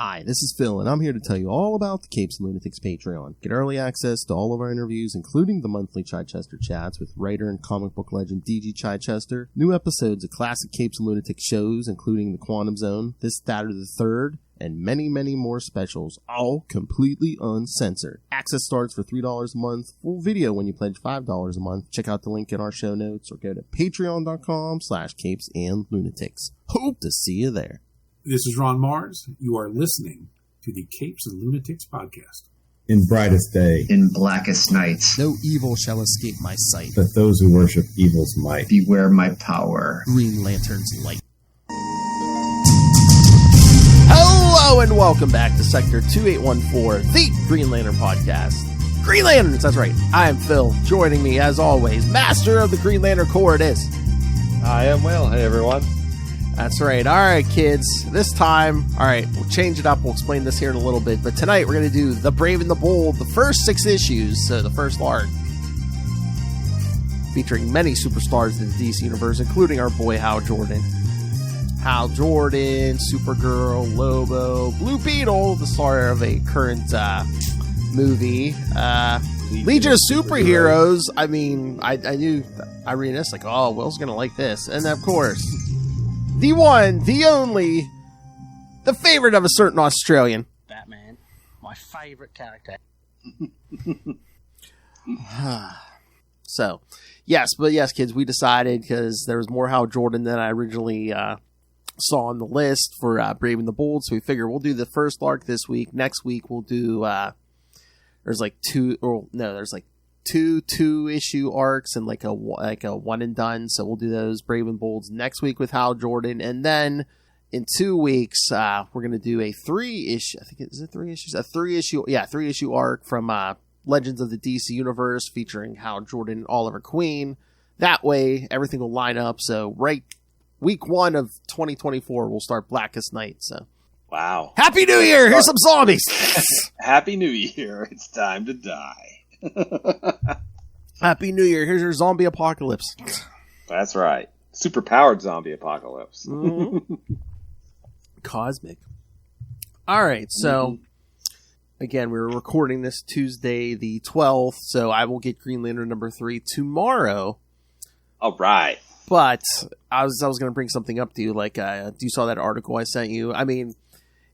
Hi, this is Phil, and I'm here to tell you all about the Capes and Lunatics Patreon. Get early access to all of our interviews, including the monthly Chichester chats with writer and comic book legend D.G. Chichester, new episodes of classic Capes and Lunatics shows, including The Quantum Zone, This, That, or the Third, and many, many more specials, all completely uncensored. Access starts for $3 a month, full video when you pledge $5 a month. Check out the link in our show notes or go to patreon.com/capesandlunatics. Hope to see you there. This is Ron Mars. You are listening to the Capes and Lunatics podcast. In brightest day, in blackest nights, no evil shall escape my sight, but those who worship evil's might. Beware my power. Green Lantern's light. Hello and welcome back to Sector 2814, the Green Lantern podcast. Green Lanterns, that's right. I am Phil. Joining me, as always, Master of the Green Lantern Corps, it is. I am Will. Hey, everyone. That's right. All right, kids. This time, all right, we'll change it up. We'll explain this here in a little bit. But tonight, we're going to do The Brave and the Bold, the first 6 issues, so the first arc, featuring many superstars in the DC universe, including our boy Hal Jordan. Hal Jordan, Supergirl, Lobo, Blue Beetle, the star of a current movie, Legion of Superheroes. I mean, I knew, I read this, like, oh, Will's going to like this. And of course, the one, the only, the favorite of a certain Australian. Batman, my favorite character. So, yes, kids, we decided, because there was more Hal Jordan than I originally saw on the list for Brave and the Bold, so we figured we'll do the first arc this week. Next week we'll do, there's two issue arcs and like a one and done, so we'll do those Brave and Bolds next week with Hal Jordan, and then in 2 weeks we're gonna do a 3-issue, I think is it 3 issues, a 3-issue arc from Legends of the DC Universe featuring Hal Jordan and Oliver Queen. That way everything will line up, so right week 1 of 2024 we'll start Blackest Night. So wow, Happy New Year. Here's some zombies. Happy New Year. It's time to die. Happy New Year. Here's your zombie apocalypse. That's right. Super-powered zombie apocalypse. Mm-hmm. Cosmic. All right. So, again, we were recording this Tuesday the 12th, so I will get Green Lantern number 3 tomorrow. All right. But I was going to bring something up to you. Like, you saw that article I sent you? I mean,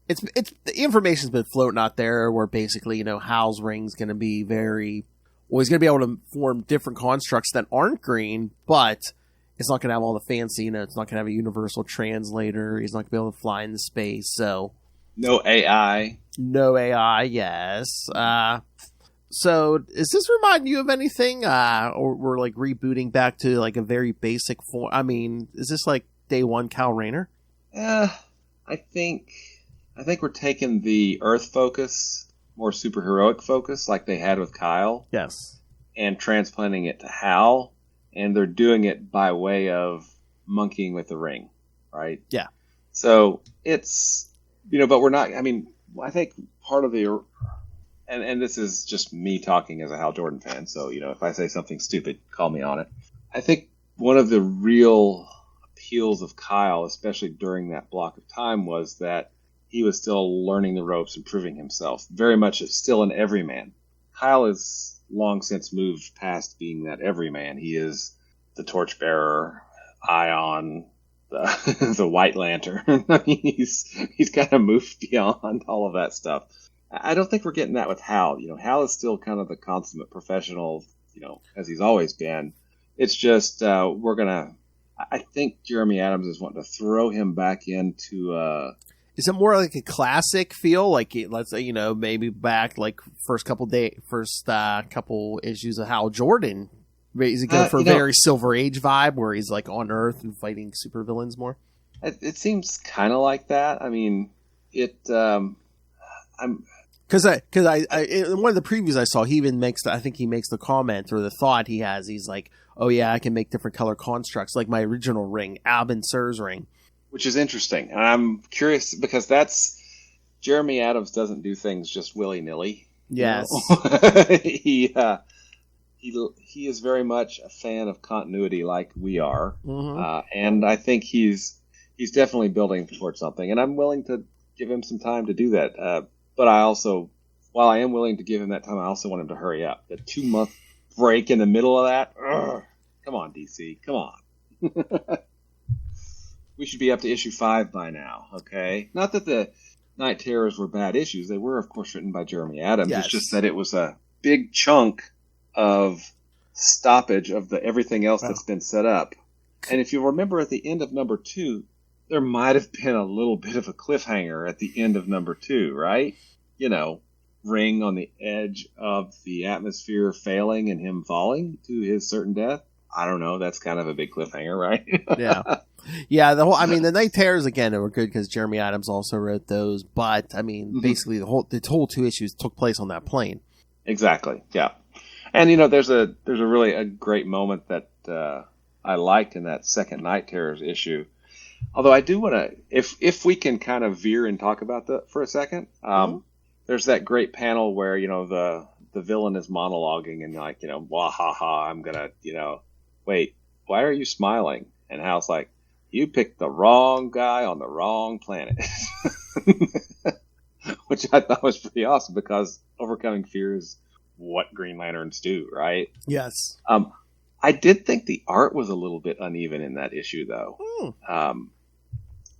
it's the information's been floating out there where basically, Hal's ring's going to be he's going to be able to form different constructs that aren't green, but it's not going to have all the fancy, it's not going to have a universal translator. He's not going to be able to fly into space, so. No AI. No AI, yes. So, is this reminding you of anything? Or we're like rebooting back to like a very basic form? I mean, is this like day one Kal Rayner? I think we're taking the Earth focus, more superheroic focus, like they had with Kyle. Yes. And transplanting it to Hal, and they're doing it by way of monkeying with the ring, right? Yeah. So it's, but we're not, I mean, I think part of the, and this is just me talking as a Hal Jordan fan, so, if I say something stupid, call me on it. I think one of the real appeals of Kyle, especially during that block of time, was that he was still learning the ropes and proving himself. Very much still an everyman. Kyle has long since moved past being that everyman. He is the torchbearer, Ion, the White Lantern. I mean, he's kind of moved beyond all of that stuff. I don't think we're getting that with Hal. Hal is still kind of the consummate professional, as he's always been. It's just I think Jeremy Adams is wanting to throw him back into. Is it more like a classic feel? Like, let's say, maybe back like first couple issues of Hal Jordan. Is it going for a very Silver Age vibe where he's like on Earth and fighting supervillains more? It seems kind of like that. I mean, in one of the previews I saw, he even makes the comment or the thought he has. He's like, oh yeah, I can make different color constructs like my original ring, Albin Sur's ring. Which is interesting. And I'm curious because Jeremy Adams doesn't do things just willy-nilly. Yes. He is very much a fan of continuity like we are. Mm-hmm. And I think he's definitely building towards something. And I'm willing to give him some time to do that. But I also, while I am willing to give him that time, I also want him to hurry up. The 2-month break in the middle of that. Ugh. Come on, DC. Come on. We should be up to issue 5 by now, okay? Not that the Night Terrors were bad issues. They were, of course, written by Jeremy Adams. Yes. It's just that it was a big chunk of stoppage of everything else that's been set up. And if you remember at the end of number 2, there might have been a little bit of a cliffhanger at the end of number 2, right? You know, Ring on the edge of the atmosphere failing and him falling to his certain death. I don't know. That's kind of a big cliffhanger, right? Yeah. Yeah, the Night Terrors, again, were good because Jeremy Adams also wrote those, but, I mean, basically the whole 2 issues took place on that plane. Exactly, yeah. And, you know, there's a really a great moment that I liked in that second Night Terrors issue. Although I do want to, if we can kind of veer and talk about that for a second, there's that great panel where, you know, the villain is monologuing and like, you know, wah ha ha, I'm gonna, you know, wait, why are you smiling? And Hal's like, you picked the wrong guy on the wrong planet. Which I thought was pretty awesome because overcoming fear is what Green Lanterns do, right? Yes. I did think the art was a little bit uneven in that issue, though.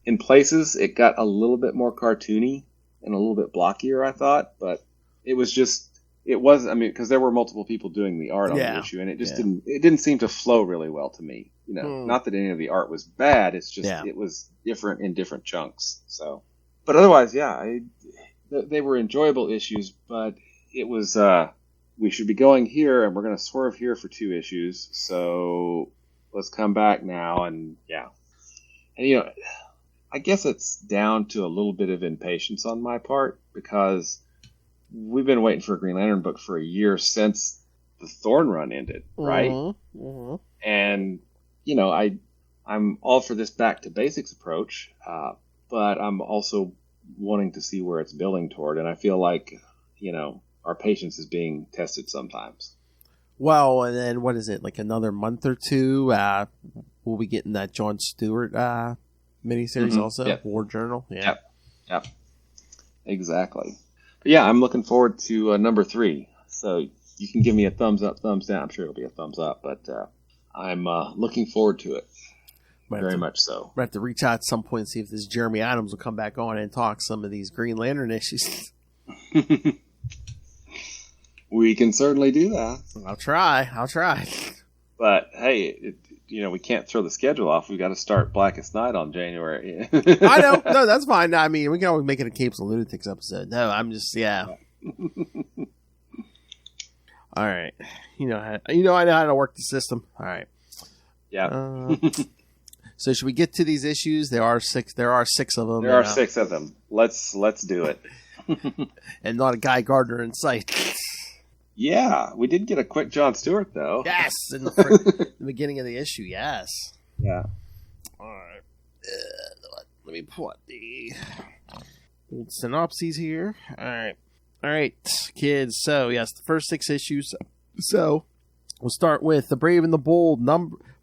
In places, it got a little bit more cartoony and a little bit blockier, I thought. But it was just, because there were multiple people doing the art on the issue, and it just didn't seem to flow really well to me. You know, not that any of the art was bad, it's just it was different in different chunks. So, but otherwise, they were enjoyable issues, but it was, we should be going here, and we're going to swerve here for 2 issues. So let's come back now, and you know, I guess it's down to a little bit of impatience on my part because we've been waiting for a Green Lantern book for a year since the Thorn run ended, right? And you know, I'm all for this back to basics approach, but I'm also wanting to see where it's building toward, and I feel like, you know, our patience is being tested sometimes. Well, and then what is it, like another month or 2? We'll be getting that John Stewart miniseries also, War Journal. Yep. Exactly. But yeah, I'm looking forward to number 3. So you can give me a thumbs up, thumbs down. I'm sure it'll be a thumbs up, but I'm looking forward to it. Very much so. We have to reach out at some point and see if this Jeremy Adams will come back on and talk some of these Green Lantern issues. We can certainly do that. I'll try. But hey, you know, we can't throw the schedule off. We've got to start Blackest Night on January. I know. No, that's fine. I mean, we can always make it a Capes and Lunatics episode. No, I'm just, All right. I know how to work the system. All right. Yeah. So should we get to these issues? There are 6 of them. There are 6 of them. Let's do it. And not a Guy Gardner in sight. Yeah, we did get a quick John Stewart, though. Yes, in the beginning of the issue, yes. Yeah. All right. Let me pull up the synopses here. All right, kids. So, yes, the first 6 issues. So, we'll start with The Brave and the Bold,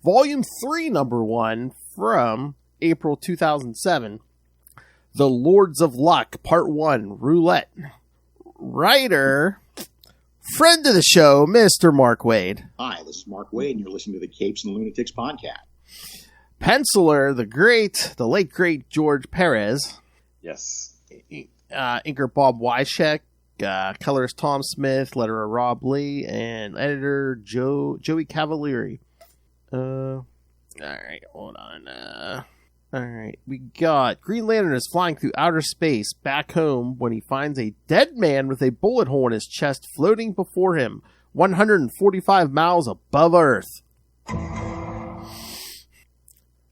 Volume 3, number 1, from April 2007. The Lords of Luck, Part 1, Roulette. Writer, friend of the show, Mr. Mark Wade. Hi, this is Mark Wade, and you're listening to the Capes and Lunatics podcast. Penciler, the late great George Perez. Yes. Inker Bob Wyshek. Colorist Tom Smith. Letterer Rob Lee. And editor Joey Cavalieri. All right, hold on. All right, we got Green Lantern is flying through outer space back home when he finds a dead man with a bullet hole in his chest floating before him 145 miles above Earth.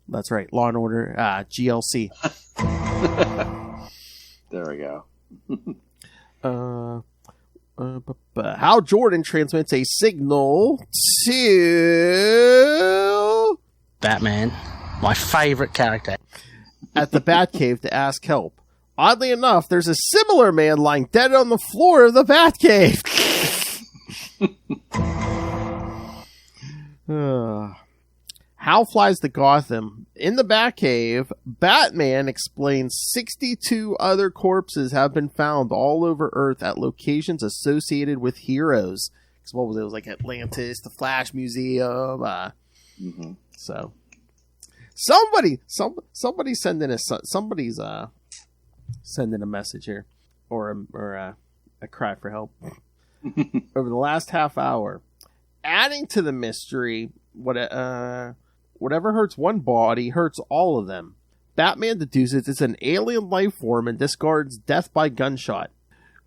That's right, Law and Order, GLC. There we go. Hal Jordan transmits a signal to Batman, my favorite character, at the Batcave to ask help. Oddly enough, there's a similar man lying dead on the floor of the Batcave. Hal flies to Gotham. In the Batcave, Batman explains 62 other corpses have been found all over Earth at locations associated with heroes. Because what was it? It was like Atlantis, the Flash Museum. So somebody's sending sending a message here, or a cry for help. Over the last half hour, adding to the mystery, whatever hurts one body hurts all of them. Batman deduces it's an alien life form and discards death by gunshot.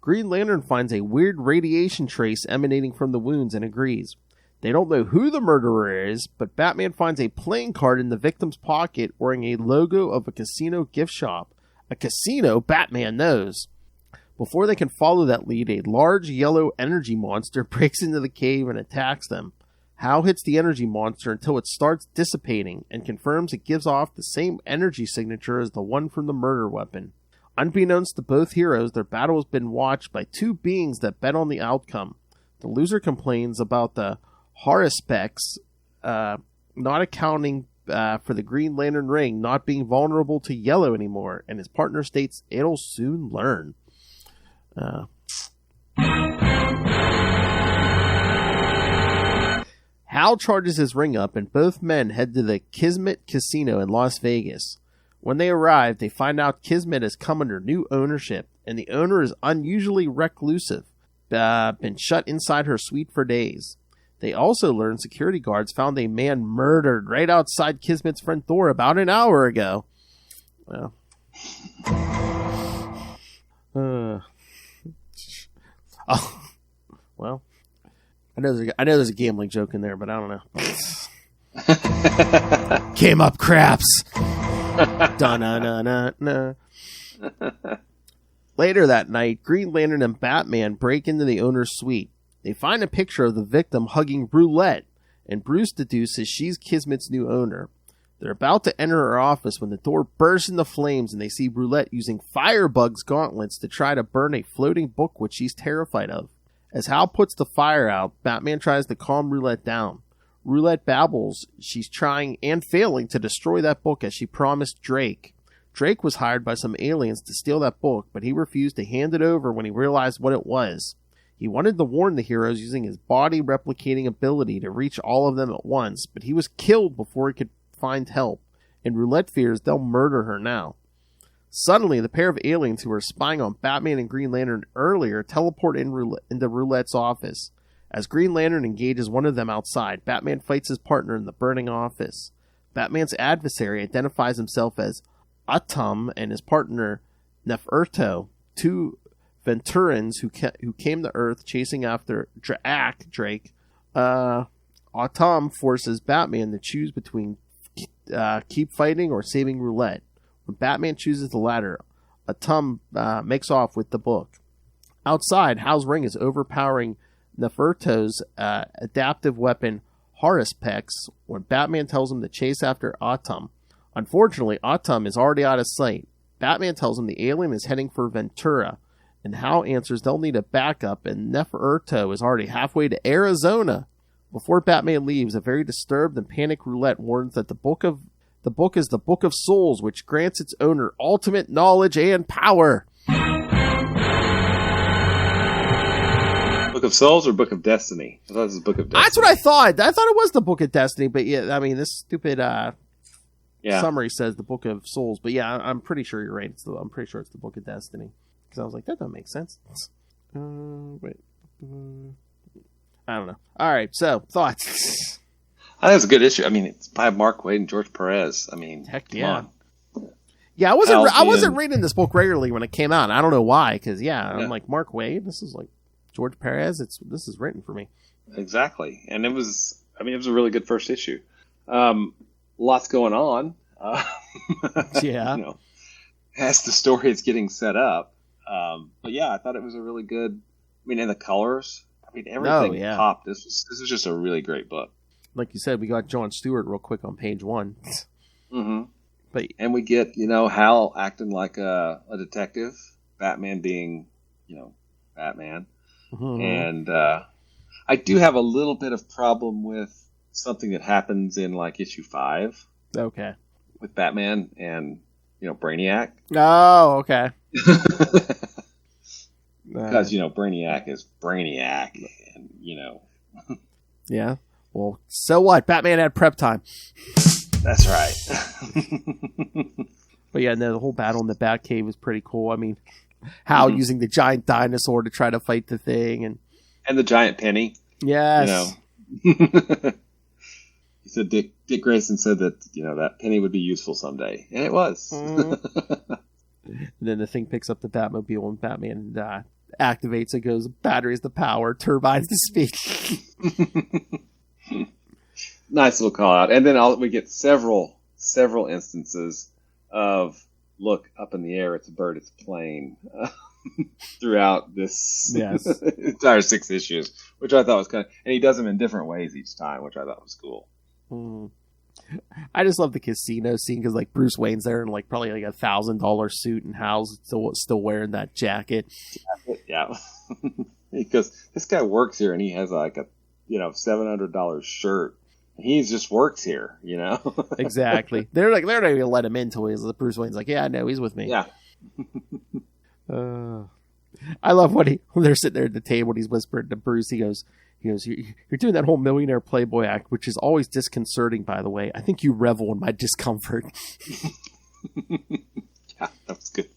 Green Lantern finds a weird radiation trace emanating from the wounds and agrees. They don't know who the murderer is, but Batman finds a playing card in the victim's pocket wearing a logo of a casino gift shop. A casino Batman knows. Before they can follow that lead, a large yellow energy monster breaks into the cave and attacks them. Hal hits the energy monster until it starts dissipating and confirms it gives off the same energy signature as the one from the murder weapon. Unbeknownst to both heroes, their battle has been watched by two beings that bet on the outcome. The loser complains about the Horospecs not accounting for the Green Lantern ring not being vulnerable to yellow anymore, and his partner states it'll soon learn. Hal charges his ring up, and both men head to the Kismet Casino in Las Vegas. When they arrive, they find out Kismet has come under new ownership, and the owner is unusually reclusive, been shut inside her suite for days. They also learn security guards found a man murdered right outside Kismet's front door about an hour ago. Well, well, I know there's a gambling joke in there, but I don't know. Came up craps. Da-na-na-na-na. Later that night, Green Lantern and Batman break into the owner's suite. They find a picture of the victim hugging Roulette, and Bruce deduces she's Kismet's new owner. They're about to enter her office when the door bursts into flames and they see Roulette using Firebug's gauntlets to try to burn a floating book which she's terrified of. As Hal puts the fire out, Batman tries to calm Roulette down. Roulette babbles she's trying and failing to destroy that book as she promised Drake. Drake was hired by some aliens to steal that book, but he refused to hand it over when he realized what it was. He wanted to warn the heroes using his body replicating ability to reach all of them at once, but he was killed before he could find help, and Roulette fears they'll murder her now. Suddenly, the pair of aliens who were spying on Batman and Green Lantern earlier teleport into Roulette's office. As Green Lantern engages one of them outside, Batman fights his partner in the burning office. Batman's adversary identifies himself as Atom and his partner Neferto, two Venturans who came to Earth chasing after Drake. Atom forces Batman to choose between keep fighting or saving Roulette. When Batman chooses the latter, Atom makes off with the book. Outside, Hal's ring is overpowering Neferto's adaptive weapon, Horospecs, when Batman tells him to chase after Atom. Unfortunately, Atom is already out of sight. Batman tells him the alien is heading for Ventura, and Hal answers they'll need a backup, and Neferto is already halfway to Arizona. Before Batman leaves, a very disturbed and panicked Roulette warns that the book is the Book of Souls, which grants its owner ultimate knowledge and power. Book of Souls or Book of Destiny? I thought it was Book of Destiny. That's what I thought. I thought it was the Book of Destiny, but yeah, I mean, this stupid summary says the Book of Souls, but yeah, I'm pretty sure you're right. I'm pretty sure it's the Book of Destiny. Because I was like, that doesn't make sense. Wait. I don't know. All right, so thoughts. I think it's a good issue. I mean, it's by Mark Waid and George Perez. I mean, heck come yeah. on. Yeah, I wasn't reading this book regularly when it came out. I don't know why, because I'm like, Mark Waid, this is like George Perez. This is written for me. Exactly, and it was a really good first issue. Lots going on. Yeah, as the story is getting set up. But yeah, I thought it was a really good. I mean, and the colors. I mean, everything popped. This is just a really great book. Like you said, we got John Stewart real quick on page 1. Mm-hmm. And we get Hal acting like a detective, Batman being Batman, and I do have a little bit of problem with something that happens in like issue 5 Okay. with Batman and Brainiac. Oh, okay. Because Brainiac is Brainiac, and Yeah. Well, so what? Batman had prep time. That's right. But yeah, no, the whole battle in the Batcave was pretty cool. I mean, Hal using the giant dinosaur to try to fight the thing, and the giant penny. Yes. He said Dick Grayson said that that penny would be useful someday, and it was. And then the thing picks up the Batmobile, and Batman activates it. Goes, batteries the power, turbines the speed. Nice little call out, and then we get several instances of look up in the air, it's a bird, it's a plane, throughout this entire 6 issues, which I thought was kind of, and he does them in different ways each time, which I thought was cool. I just love the casino scene because like Bruce Wayne's there in like probably like $1,000 suit, and Hal's still wearing that jacket. Yeah, because this guy works here and he has like a $700 shirt. He just works here, Exactly. They're not even gonna let him in until Bruce Wayne's like, yeah, no, he's with me. Yeah. I love when they're sitting there at the table and he's whispering to Bruce. He goes, you're doing that whole millionaire playboy act, which is always disconcerting, by the way. I think you revel in my discomfort. Yeah, that was good.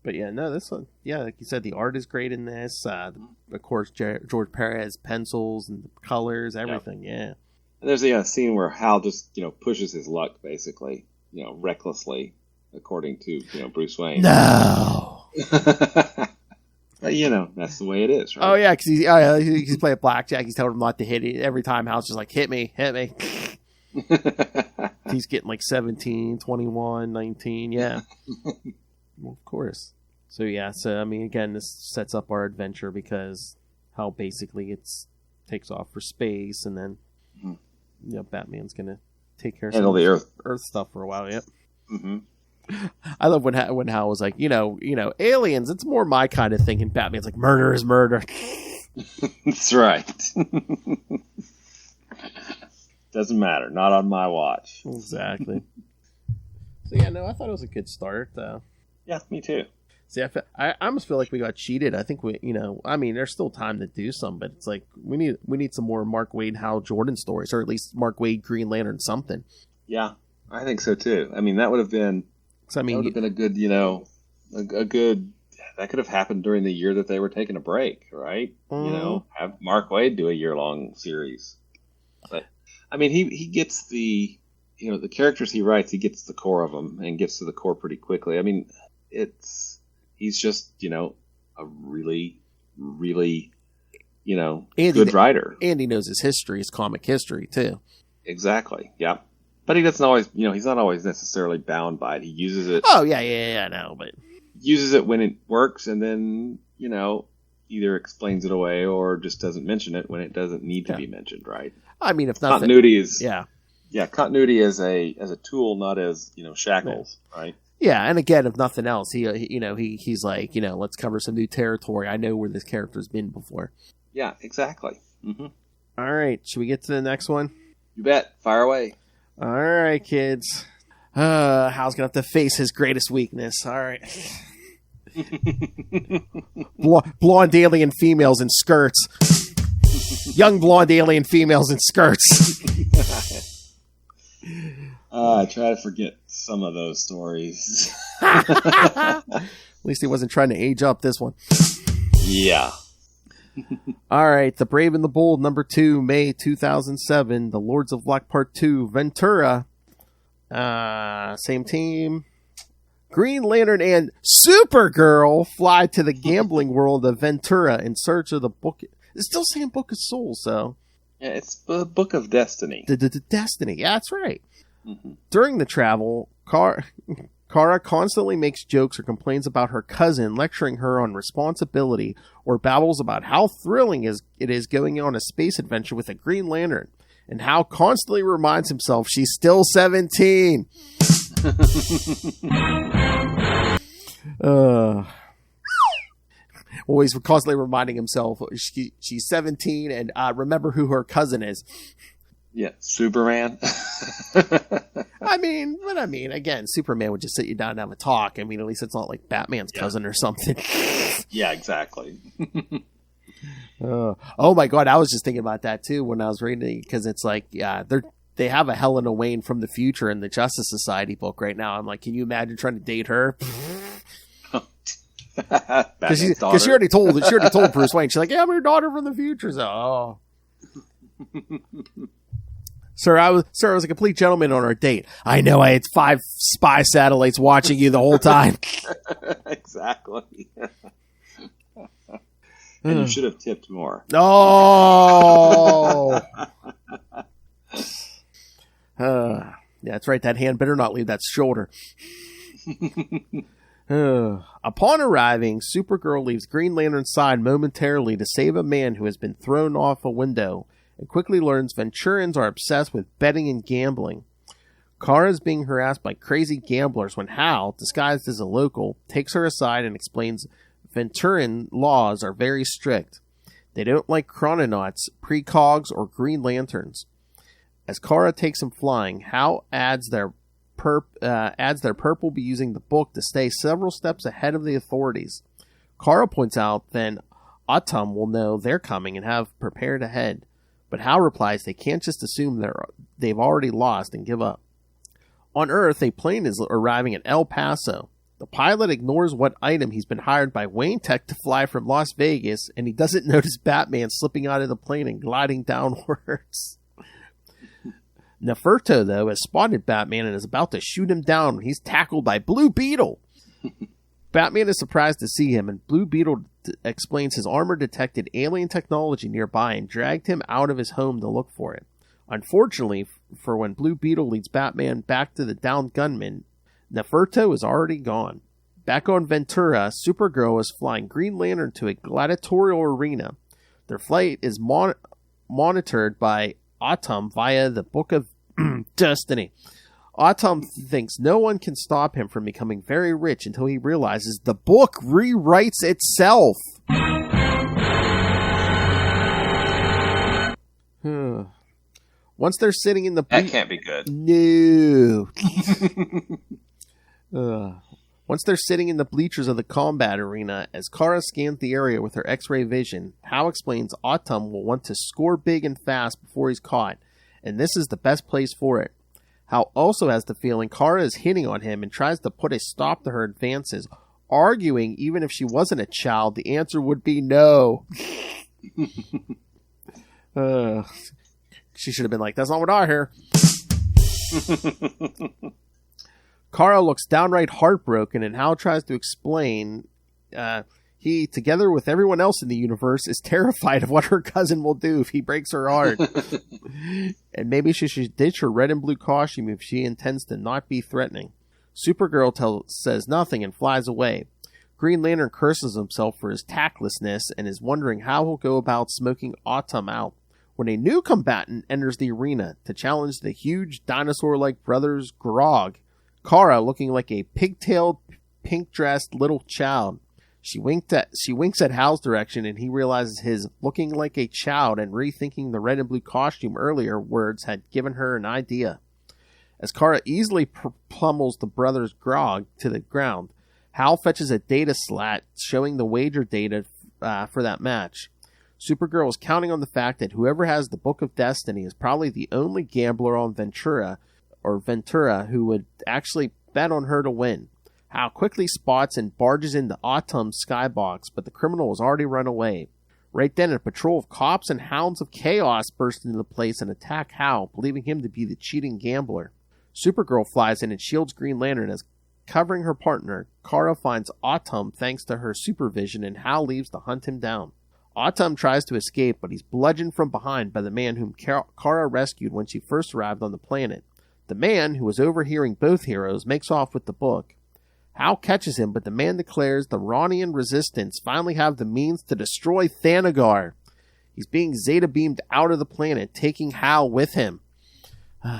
But yeah, no, this one, yeah, like you said, the art is great in this. Of course, George Perez pencils and the colors, everything. Yeah. And there's a scene where Hal just pushes his luck, basically, recklessly, according to Bruce Wayne. No. But that's the way it is, right? Oh yeah, because he's playing blackjack. He's telling him not to hit it every time. Hal's just like, hit me. He's getting like 17, 21, 19. Yeah. Well, of course. So yeah, I mean, again, this sets up our adventure because how basically takes off for space, and then Batman's gonna take care of some the Earth stuff for a while. Yep. Mm-hmm. I love when Hal was like, aliens. It's more my kind of thing, and Batman's like, murder is murder. That's right. Doesn't matter. Not on my watch. Exactly. So yeah, no, I thought it was a good start. Yeah, me too. See, I almost feel like we got cheated. I think I mean, there's still time to do some, but it's like we need some more Mark Waid Hal Jordan stories, or at least Mark Waid Green Lantern something. Yeah, I think so too. I mean, that would have been. That would have been a good, a good. That could have happened during the year that they were taking a break, right? Have Mark Waid do a year-long series. But I mean, he gets the the characters he writes. He gets the core of them and gets to the core pretty quickly. I mean, he's just a really, really good writer. And he knows his history, his comic history too. Exactly. Yeah. But he doesn't always, he's not always necessarily bound by it. He uses it. Oh, yeah, I know, but uses it when it works, and then, either explains it away or just doesn't mention it when it doesn't need to be mentioned, right? I mean, if not continuity is yeah, continuity as a tool, not as shackles, right? Yeah, and again, if nothing else, he's like, let's cover some new territory. I know where this character's been before. Yeah, exactly. Mm-hmm. All right, should we get to the next one? You bet. Fire away. All right, kids. Hal's gonna have to face his greatest weakness. All right. Blonde alien females in skirts. Young blonde alien females in skirts. I try to forget some of those stories. At least he wasn't trying to age up this one. Yeah. All right, The Brave and the Bold, number 2, May 2007. The Lords of Luck, part 2, Ventura. Same team. Green Lantern and Supergirl fly to the gambling world of Ventura in search of the book. It's still saying Book of Souls, so. Yeah, it's the Book of Destiny. The Destiny, yeah, that's right. Mm-hmm. During the travel, Kara constantly makes jokes or complains about her cousin, lecturing her on responsibility, or babbles about how thrilling it is going on a space adventure with a Green Lantern, and Hal constantly reminds himself she's still 17. Always constantly reminding himself she's 17, and remember who her cousin is. Yeah, Superman. I mean, again, Superman would just sit you down and have a talk. I mean, at least it's not like Batman's cousin or something. Yeah, exactly. Oh my God, I was just thinking about that too when I was reading it, because it's like, yeah, they have a Helena Wayne from the future in the Justice Society book right now. I'm like, can you imagine trying to date her? Because she already told Bruce Wayne. She's like, yeah, I'm your daughter from the future. So, oh. Sir, I was a complete gentleman on our date. I know I had 5 spy satellites watching you the whole time. Exactly. And you should have tipped more. Oh. Yeah, that's right. That hand better not leave that shoulder. Upon arriving, Supergirl leaves Green Lantern's side momentarily to save a man who has been thrown off a window, and quickly learns Venturans are obsessed with betting and gambling. Kara is being harassed by crazy gamblers when Hal, disguised as a local, takes her aside and explains Venturan laws are very strict. They don't like chrononauts, precogs, or Green Lanterns. As Kara takes him flying, Hal adds their perp will be using the book to stay several steps ahead of the authorities. Kara points out then Autumn will know they're coming and have prepared ahead. But Hal replies they can't just assume they've already lost and give up. On Earth, a plane is arriving at El Paso. The pilot ignores what item he's been hired by Wayne Tech to fly from Las Vegas, and he doesn't notice Batman slipping out of the plane and gliding downwards. Neferto, though, has spotted Batman and is about to shoot him down when he's tackled by Blue Beetle. Batman is surprised to see him, and Blue Beetle explains his armor detected alien technology nearby and dragged him out of his home to look for it. Unfortunately, for when Blue Beetle leads Batman back to the downed gunman, Neferto is already gone. Back on Ventura, Supergirl is flying Green Lantern to a gladiatorial arena. Their flight is monitored by Autumn via the Book of Destiny. Autumn thinks no one can stop him from becoming very rich until he realizes the book rewrites itself. Once they're sitting in the... That can't be good. No. Once they're sitting in the bleachers of the combat arena, as Kara scans the area with her X-ray vision, Hal explains Autumn will want to score big and fast before he's caught, and this is the best place for it. Hal also has the feeling Kara is hitting on him and tries to put a stop to her advances, arguing even if she wasn't a child, the answer would be no. She should have been like, that's not what I hear. Kara looks downright heartbroken, and Hal tries to explain he, together with everyone else in the universe, is terrified of what her cousin will do if he breaks her heart. And maybe she should ditch her red and blue costume if she intends to not be threatening. Supergirl says nothing and flies away. Green Lantern curses himself for his tactlessness and is wondering how he'll go about smoking Autumn out, when a new combatant enters the arena to challenge the huge dinosaur-like brothers Grog. Kara, looking like a pigtailed, pink-dressed little child. She winks at Hal's direction, and he realizes his looking like a child and rethinking the red and blue costume earlier words had given her an idea. As Kara easily pummels the brothers Grog to the ground, Hal fetches a data slat showing the wager data for that match. Supergirl is counting on the fact that whoever has the Book of Destiny is probably the only gambler on Ventura who would actually bet on her to win. Hal quickly spots and barges into Autumn's skybox, but the criminal has already run away. Right then, a patrol of cops and hounds of chaos burst into the place and attack Hal, believing him to be the cheating gambler. Supergirl flies in and shields Green Lantern as covering her partner. Kara finds Autumn thanks to her supervision, and Hal leaves to hunt him down. Autumn tries to escape, but he's bludgeoned from behind by the man whom Kara rescued when she first arrived on the planet. The man, who was overhearing both heroes, makes off with the book. Hal catches him, but the man declares the Ronian resistance finally have the means to destroy Thanagar. He's being Zeta beamed out of the planet, taking Hal with him. So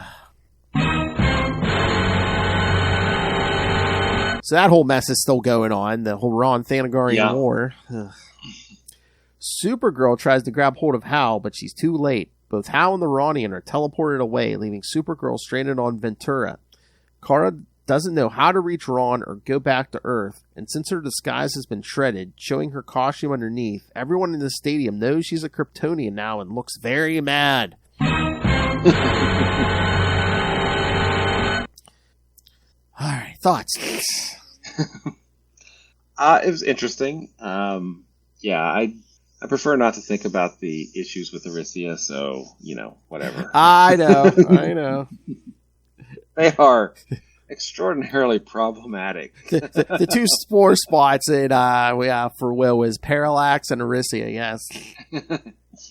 that whole mess is still going on, the whole Ron Thanagarian war. Supergirl tries to grab hold of Hal, but she's too late. Both Hal and the Ronnian are teleported away, leaving Supergirl stranded on Ventura. Kara doesn't know how to reach Ron or go back to Earth, and since her disguise has been shredded, showing her costume underneath, everyone in the stadium knows she's a Kryptonian now and looks very mad. Alright, thoughts? It was interesting. I prefer not to think about the issues with Arisia, so, whatever. I know. They are extraordinarily problematic. The two spore spots in we have for Will is Parallax and Arisia, yes.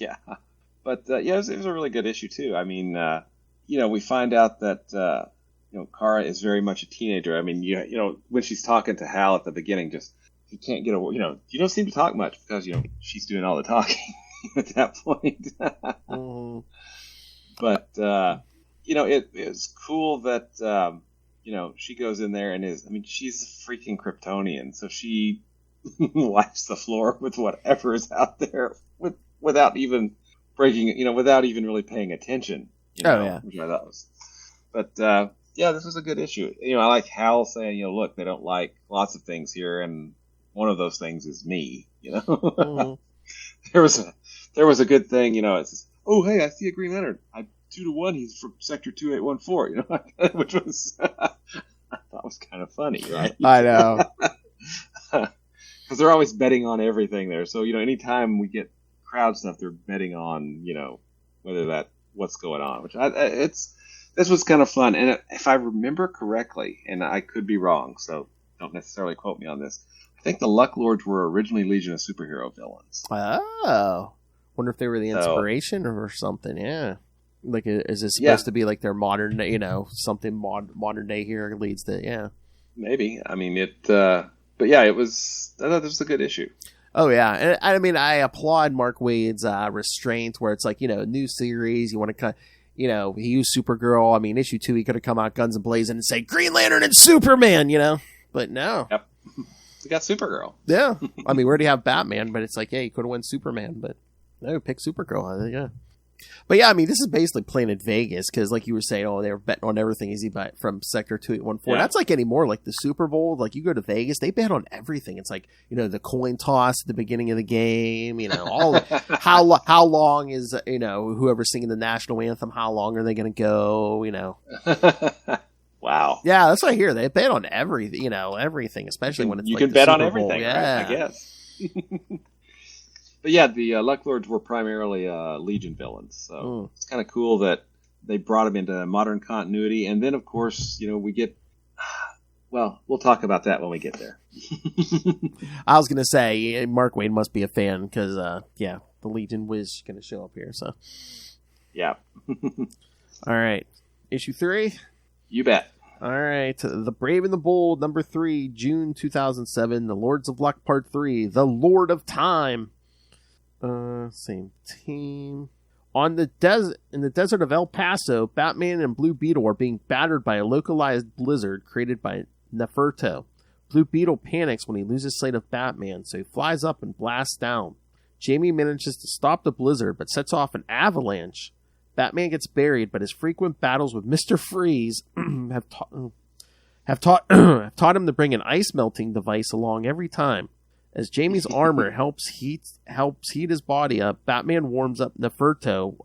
Yeah. But, it was a really good issue, too. I mean, we find out that, Kara is very much a teenager. I mean, when she's talking to Hal at the beginning, just, he can't get away, you don't seem to talk much because, she's doing all the talking at that point. But, it's cool that, she goes in there and she's a freaking Kryptonian, so she wipes the floor with whatever is out there without even breaking, without even really paying attention. Which I thought was, but, this was a good issue. I like Hal saying, look, they don't like lots of things here, and one of those things is me, Mm-hmm. There was a good thing, it says, oh, hey, I see a Green Lantern. 2-1, he's from Sector 2814, which was, I thought was kind of funny, right? I know. Because they're always betting on everything there. So, anytime we get crowd stuff, they're betting on, what's going on, which this was kind of fun. And if I remember correctly, and I could be wrong, so don't necessarily quote me on this, I think the Luck Lords were originally Legion of Superhero villains. Oh. Wonder if they were the inspiration or something, yeah. Like, is this supposed to be like their modern, something modern day here leads to, yeah. Maybe. I mean, but yeah, I thought this was a good issue. Oh, yeah. And I applaud Mark Waid's restraint where it's like, new series, you want to cut, he used Supergirl. I mean, issue 2, he could have come out guns and blazing and say Green Lantern and Superman, but no. Yep. We got Supergirl. Yeah. I mean, we already have Batman, but it's like, hey, you could have won Superman, but no, pick Supergirl. Yeah. But yeah, I mean, this is basically Planet Vegas because, like you were saying, they were betting on everything easy from Sector 2814. Yeah. That's like anymore, like the Super Bowl. Like you go to Vegas, they bet on everything. It's like the coin toss at the beginning of the game. All how long is whoever's singing the national anthem? How long are they going to go? Wow. Yeah, that's what I hear. They bet on everything. Everything, especially when it's you like can bet Super on Bowl. everything. Yeah, right? I guess. But yeah, the Luck Lords were primarily Legion villains, so it's kind of cool that they brought them into modern continuity. And then, of course, we get... Well, we'll talk about that when we get there. I was going to say, Mark Waid must be a fan because, the Legion was going to show up here, so... Yeah. All right. Issue 3? You bet. All right. The Brave and the Bold, number 3, June 2007. The Lords of Luck, part 3. The Lord of Time. Same team. In the desert of El Paso, Batman and Blue Beetle are being battered by a localized blizzard created by Neferto. Blue Beetle panics when he loses sight of Batman, so he flies up and blasts down. Jamie manages to stop the blizzard, but sets off an avalanche. Batman gets buried, but his frequent battles with Mr. Freeze have taught him to bring an ice melting device along every time. As Jamie's armor helps heat his body up, Batman warms him Neferto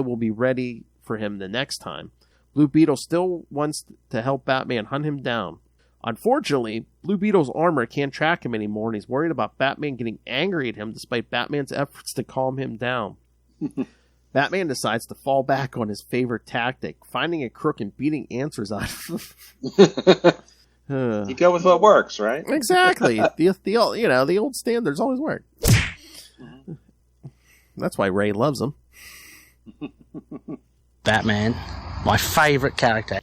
will be ready for him the next time. Blue Beetle still wants to help Batman hunt him down. Unfortunately, Blue Beetle's armor can't track him anymore, and he's worried about Batman getting angry at him despite Batman's efforts to calm him down. Batman decides to fall back on his favorite tactic, finding a crook and beating answers out of him. You go with what works, right? Exactly. The old standards always work. That's why Ray loves him. Batman, my favorite character.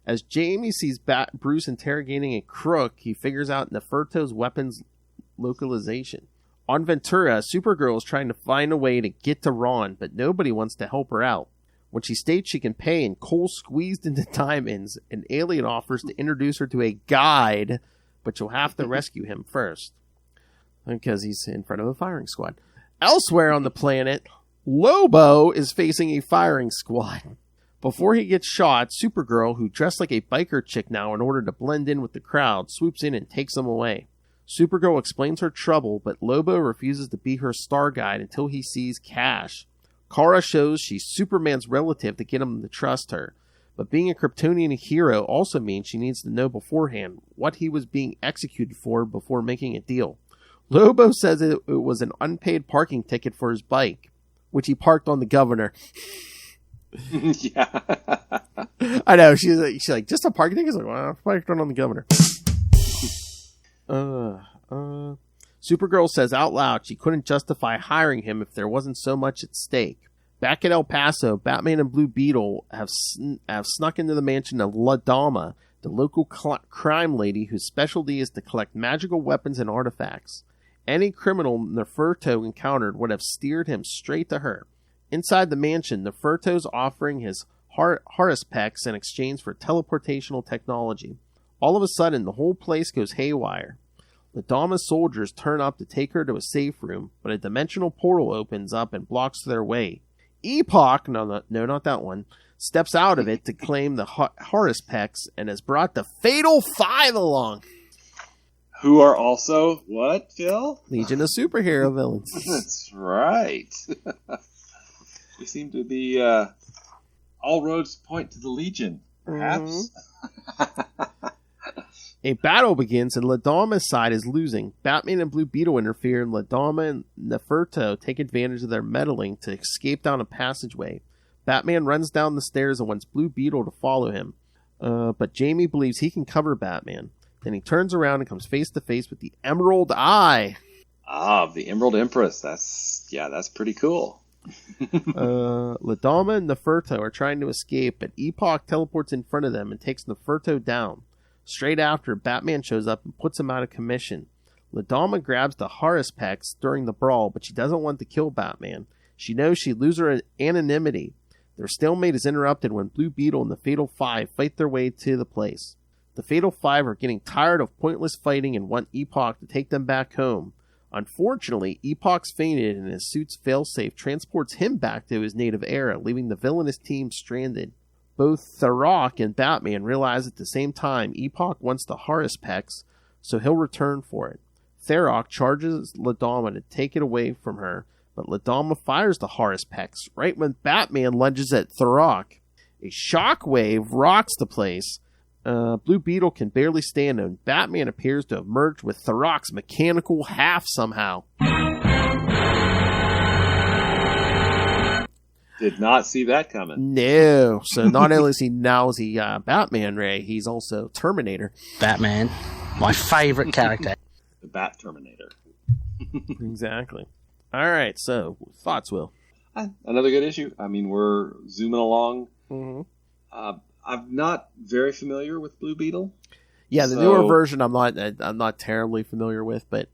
As Jamie sees Bruce interrogating a crook, he figures out Neferto's weapons localization. On Ventura, Supergirl is trying to find a way to get to Ron, but nobody wants to help her out. When she states she can pay in coal squeezed into diamonds, an alien offers to introduce her to a guide, but she'll have to rescue him first. Because he's in front of a firing squad. Elsewhere on the planet, Lobo is facing a firing squad. Before he gets shot, Supergirl, who dressed like a biker chick now in order to blend in with the crowd, swoops in and takes him away. Supergirl explains her trouble, but Lobo refuses to be her star guide until he sees Cash. Kara shows she's Superman's relative to get him to trust her, but being a Kryptonian hero also means she needs to know beforehand what he was being executed for before making a deal. Lobo says it was an unpaid parking ticket for his bike, which he parked on the governor. Yeah. I know, she's like, just a parking ticket? He's like, well, I parked it on the governor. Supergirl says out loud she couldn't justify hiring him if there wasn't so much at stake. Back at El Paso, Batman and Blue Beetle have snuck into the mansion of La Dama, the local crime lady whose specialty is to collect magical weapons and artifacts. Any criminal Neferto encountered would have steered him straight to her. Inside the mansion, Neferto's offering his Harispex in exchange for teleportational technology. All of a sudden, the whole place goes haywire. The Dama's soldiers turn up to take her to a safe room, but a dimensional portal opens up and blocks their way. Epoch, no, not that one, steps out of it to claim the Harispex and has brought the Fatal Five along. Who are also, what, Phil? Legion of Superhero Villains. That's right. We seem to be, all roads point to the Legion, perhaps. Mm-hmm. A battle begins and La Dama's side is losing. Batman and Blue Beetle interfere and La Dama and Neferto take advantage of their meddling to escape down a passageway. Batman runs down the stairs and wants Blue Beetle to follow him. But Jamie believes he can cover Batman. Then he turns around and comes face to face with the Emerald Eye. Ah, the Emerald Empress. That's pretty cool. La Dama and Neferto are trying to escape, but Epoch teleports in front of them and takes Neferto down. Straight after, Batman shows up and puts him out of commission. La Dama grabs the Harispex during the brawl, but she doesn't want to kill Batman. She knows she'd lose her anonymity. Their stalemate is interrupted when Blue Beetle and the Fatal Five fight their way to the place. The Fatal Five are getting tired of pointless fighting and want Epoch to take them back home. Unfortunately, Epoch's fainted and his suit's failsafe transports him back to his native era, leaving the villainous team stranded. Both Tharok and Batman realize at the same time Epoch wants the Harispex, so he'll return for it. Tharok charges La Dama to take it away from her, but La Dama fires the Harispex right when Batman lunges at Tharok. A shockwave rocks the place. Blue Beetle can barely stand him. Batman appears to have merged with Tharok's mechanical half somehow. Did not see that coming. No. So not only is he Batman Ray, he's also Terminator. Batman, my favorite character. The Bat Terminator. Exactly. All right. So thoughts, Will? Another good issue. I mean, we're zooming along. Mm-hmm. I'm not very familiar with Blue Beetle. Yeah, the newer version I'm not terribly familiar with, but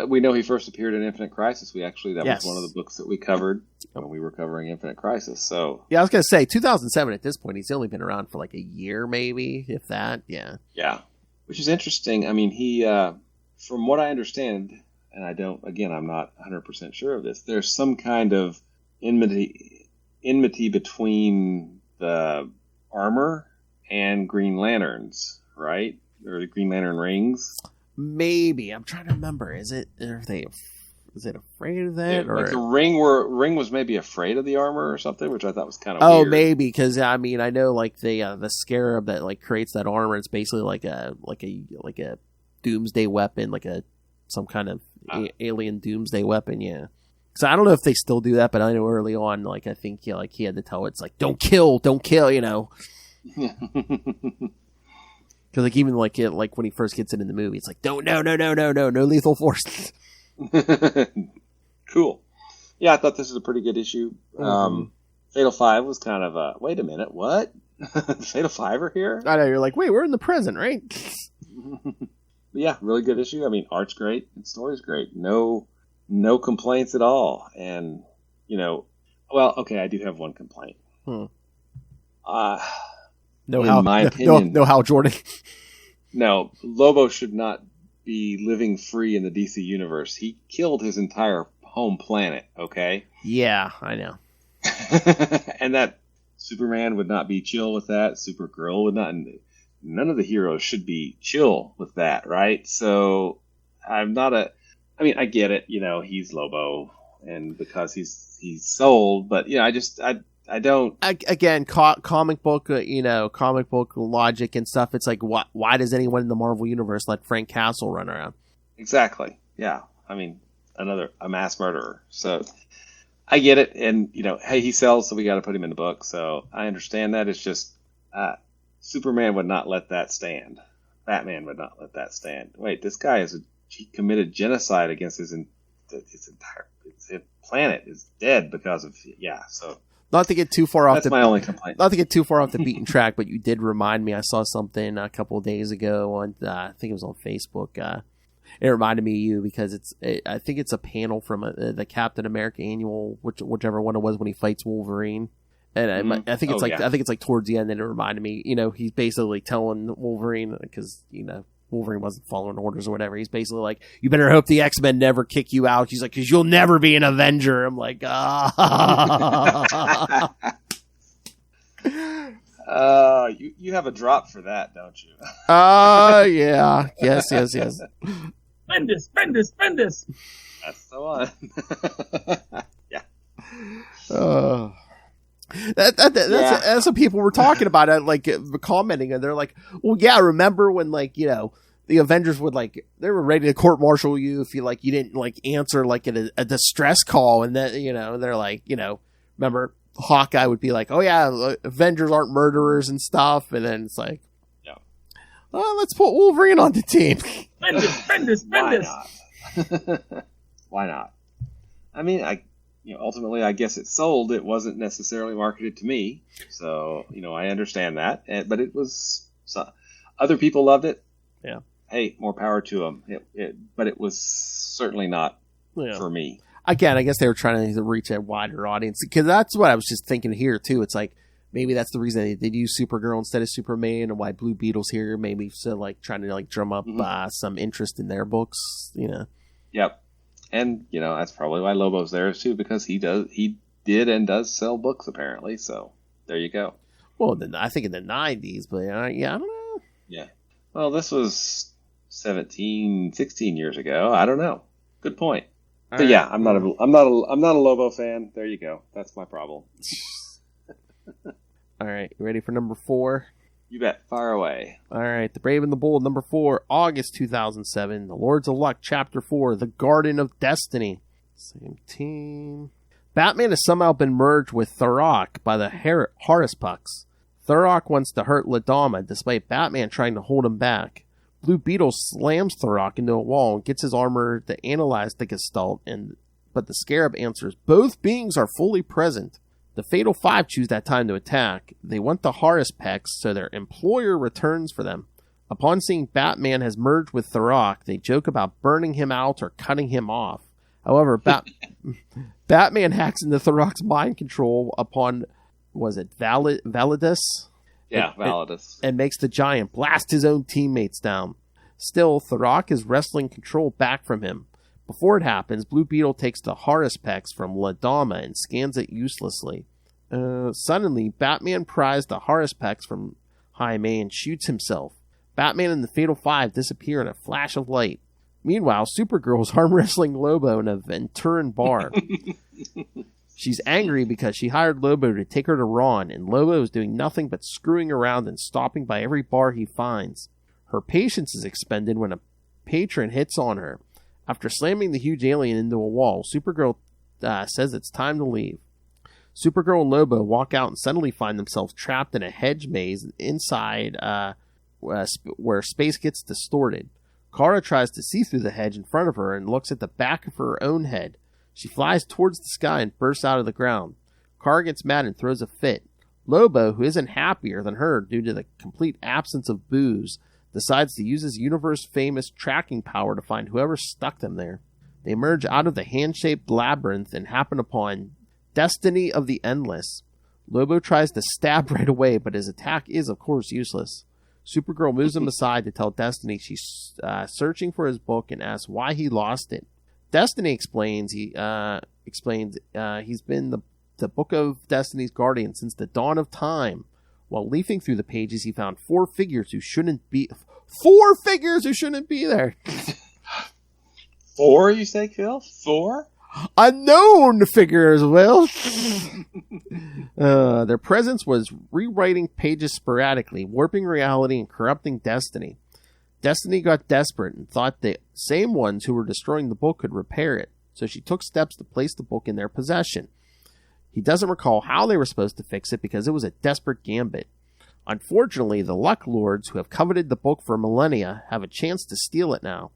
we know he first appeared in Infinite Crisis. That Yes. was one of the books that we covered when we were covering Infinite Crisis. So yeah, I was gonna say 2007. At this point, he's only been around for like a year, maybe, if that. Yeah. Yeah, which is interesting. I mean, he, from what I understand, and I'm not 100% sure of this. There's some kind of enmity between the armor and Green Lanterns, right? Or the Green Lantern rings. Maybe. I'm trying to remember. Is it afraid of that? Yeah, or like the ring was maybe afraid of the armor or something, which I thought was kind of weird. weird. Maybe, because I mean I know like the scarab that like creates that armor. It's basically like a doomsday weapon, like some kind of alien doomsday weapon. Yeah. So I don't know if they still do that, but I know early on, like I think like he had to tell it's like don't kill, you know. Because like even like when he first gets it in the movie, it's like no lethal force. Cool. Yeah, I thought this was a pretty good issue. Mm-hmm. Fatal Five was kind of a wait a minute, what? Fatal Five are here? I know, you're like, wait, we're in the present, right? Yeah, really good issue. I mean, art's great, and story's great. No complaints at all. And I do have one complaint. No Hal Jordan. No, Lobo should not be living free in the DC universe. He killed his entire home planet, okay? Yeah, I know. And that Superman would not be chill with that. Supergirl would not. None of the heroes should be chill with that, right? So I'm not I get it. He's Lobo, and because he's sold, but I don't. Again, comic book, comic book logic and stuff. It's like, why does anyone in the Marvel universe let Frank Castle run around? Exactly. Yeah. A mass murderer. So I get it. And, hey, he sells, so we got to put him in the book. So I understand that. It's just Superman would not let that stand. Batman would not let that stand. Wait, this guy he committed genocide against his planet is dead because of, so. Not to get too far off. That's my only complaint. Not to get too far off the beaten track, but you did remind me. I saw something a couple of days ago on, I think it was on Facebook. It reminded me of you because I think it's a panel from the Captain America annual, whichever one it was when he fights Wolverine. And I think it's I think it's like towards the end that it reminded me. He's basically telling Wolverine because Wolverine wasn't following orders or whatever. He's basically like, you better hope the X-Men never kick you out. He's like, because you'll never be an Avenger. I'm like, You have a drop for that, don't you? Yeah. Yes. Spend this. That's the one. Yeah. That's what people were talking about it, like commenting, and they're like, well, yeah, remember when the Avengers would they were ready to court martial you if you you didn't answer a distress call, and then they're like, remember Hawkeye would be like, oh yeah, Avengers aren't murderers and stuff, and then it's like, yeah, oh, let's put Wolverine on the team. Spend this. Why not? Ultimately, I guess it sold. It wasn't necessarily marketed to me, so I understand that. But it was other people loved it. Yeah. Hey, more power to them. But it was certainly not for me. Again, I guess they were trying to reach a wider audience because that's what I was just thinking here too. It's like maybe that's the reason they did use Supergirl instead of Superman, and why Blue Beetle's here. Maybe so trying to drum up some interest in their books. Yep. And, that's probably why Lobo's there too, because he did and does sell books apparently. So there you go. Well, I think in the 90s, but I don't know. Yeah. Well, this was 16 years ago. I don't know. Good point. But yeah, I'm not a Lobo fan. There you go. That's my problem. All right. You ready for number 4? You bet. Fire away. All right. The Brave and the Bold, number 4, August 2007. The Lords of Luck, Chapter 4, The Garden of Destiny. Same team. Batman has somehow been merged with Tharok by the Haruspucks. Tharok wants to hurt Ladama, despite Batman trying to hold him back. Blue Beetle slams Tharok into a wall and gets his armor to analyze the Gestalt, but the Scarab answers, both beings are fully present. The Fatal Five choose that time to attack. They want the Haruspucks, so their employer returns for them. Upon seeing Batman has merged with Tharok, they joke about burning him out or cutting him off. However, Batman hacks into Tharok's mind control upon, was it Validus? Yeah, Validus. And makes the giant blast his own teammates down. Still, Tharok is wresting control back from him. Before it happens, Blue Beetle takes the Haruspucks from Ladama and scans it uselessly. Suddenly, Batman pries the Haruspucks from Jaime and shoots himself. Batman and the Fatal Five disappear in a flash of light. Meanwhile, Supergirl is arm wrestling Lobo in a Venturan bar. She's angry because she hired Lobo to take her to Ron, and Lobo is doing nothing but screwing around and stopping by every bar he finds. Her patience is expended when a patron hits on her. After slamming the huge alien into a wall, Supergirl says it's time to leave. Supergirl and Lobo walk out and suddenly find themselves trapped in a hedge maze inside where space gets distorted. Kara tries to see through the hedge in front of her and looks at the back of her own head. She flies towards the sky and bursts out of the ground. Kara gets mad and throws a fit. Lobo, who isn't happier than her due to the complete absence of booze, decides to use his universe-famous tracking power to find whoever stuck them there. They emerge out of the hand-shaped labyrinth and happen upon Destiny of the Endless. Lobo tries to stab right away, but his attack is, of course, useless. Supergirl moves him aside to tell Destiny she's searching for his book and asks why he lost it. Destiny explained he's been the Book of Destiny's guardian since the dawn of time. While leafing through the pages, he found four figures who shouldn't be there. 4, you say, Phil? 4? Unknown figures, Will. Their presence was rewriting pages sporadically, warping reality and corrupting Destiny. Destiny got desperate and thought the same ones who were destroying the book could repair it, so she took steps to place the book in their possession. He doesn't recall how they were supposed to fix it because it was a desperate gambit. Unfortunately, the Luck Lords, who have coveted the book for millennia, have a chance to steal it now.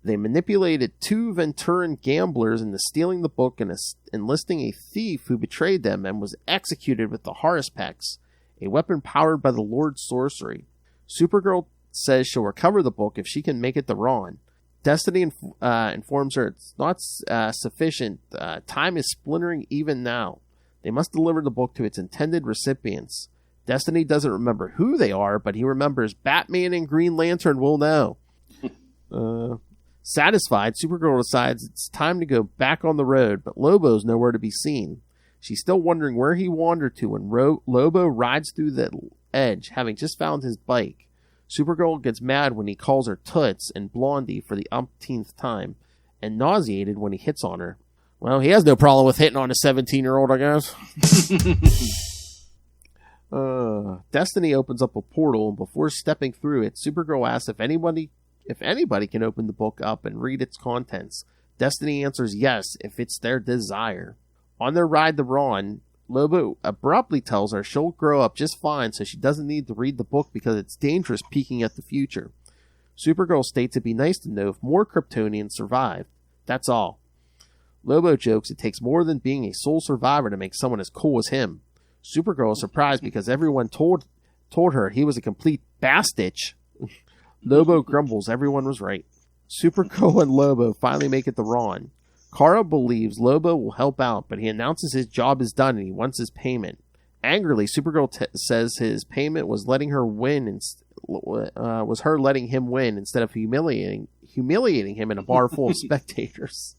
They manipulated 2 Venturan gamblers into stealing the book and enlisting a thief who betrayed them and was executed with the Harispex, a weapon powered by the Lord's sorcery. Supergirl says she'll recover the book if she can make it to Ron. Destiny informs her it's not sufficient. Time is splintering even now. They must deliver the book to its intended recipients. Destiny doesn't remember who they are, but he remembers Batman and Green Lantern will know. Satisfied, Supergirl decides it's time to go back on the road, but Lobo's nowhere to be seen. She's still wondering where he wandered to when Lobo rides through the edge, having just found his bike. Supergirl gets mad when he calls her Toots and Blondie for the umpteenth time, and nauseated when he hits on her. Well, he has no problem with hitting on a 17-year-old, I guess. Destiny opens up a portal, and before stepping through it, Supergirl asks if anybody can open the book up and read its contents. Destiny answers yes, if it's their desire. On their ride to Ron, Lobo abruptly tells her she'll grow up just fine, so she doesn't need to read the book because it's dangerous peeking at the future. Supergirl states it'd be nice to know if more Kryptonians survived. That's all. Lobo jokes it takes more than being a sole survivor to make someone as cool as him. Supergirl is surprised because everyone told her he was a complete bastich. Lobo grumbles everyone was right. Supergirl and Lobo finally make it to Ron. Kara believes Lobo will help out, but he announces his job is done and he wants his payment. Angrily, Supergirl says his payment was letting her win, was her letting him win instead of humiliating him in a bar full of spectators.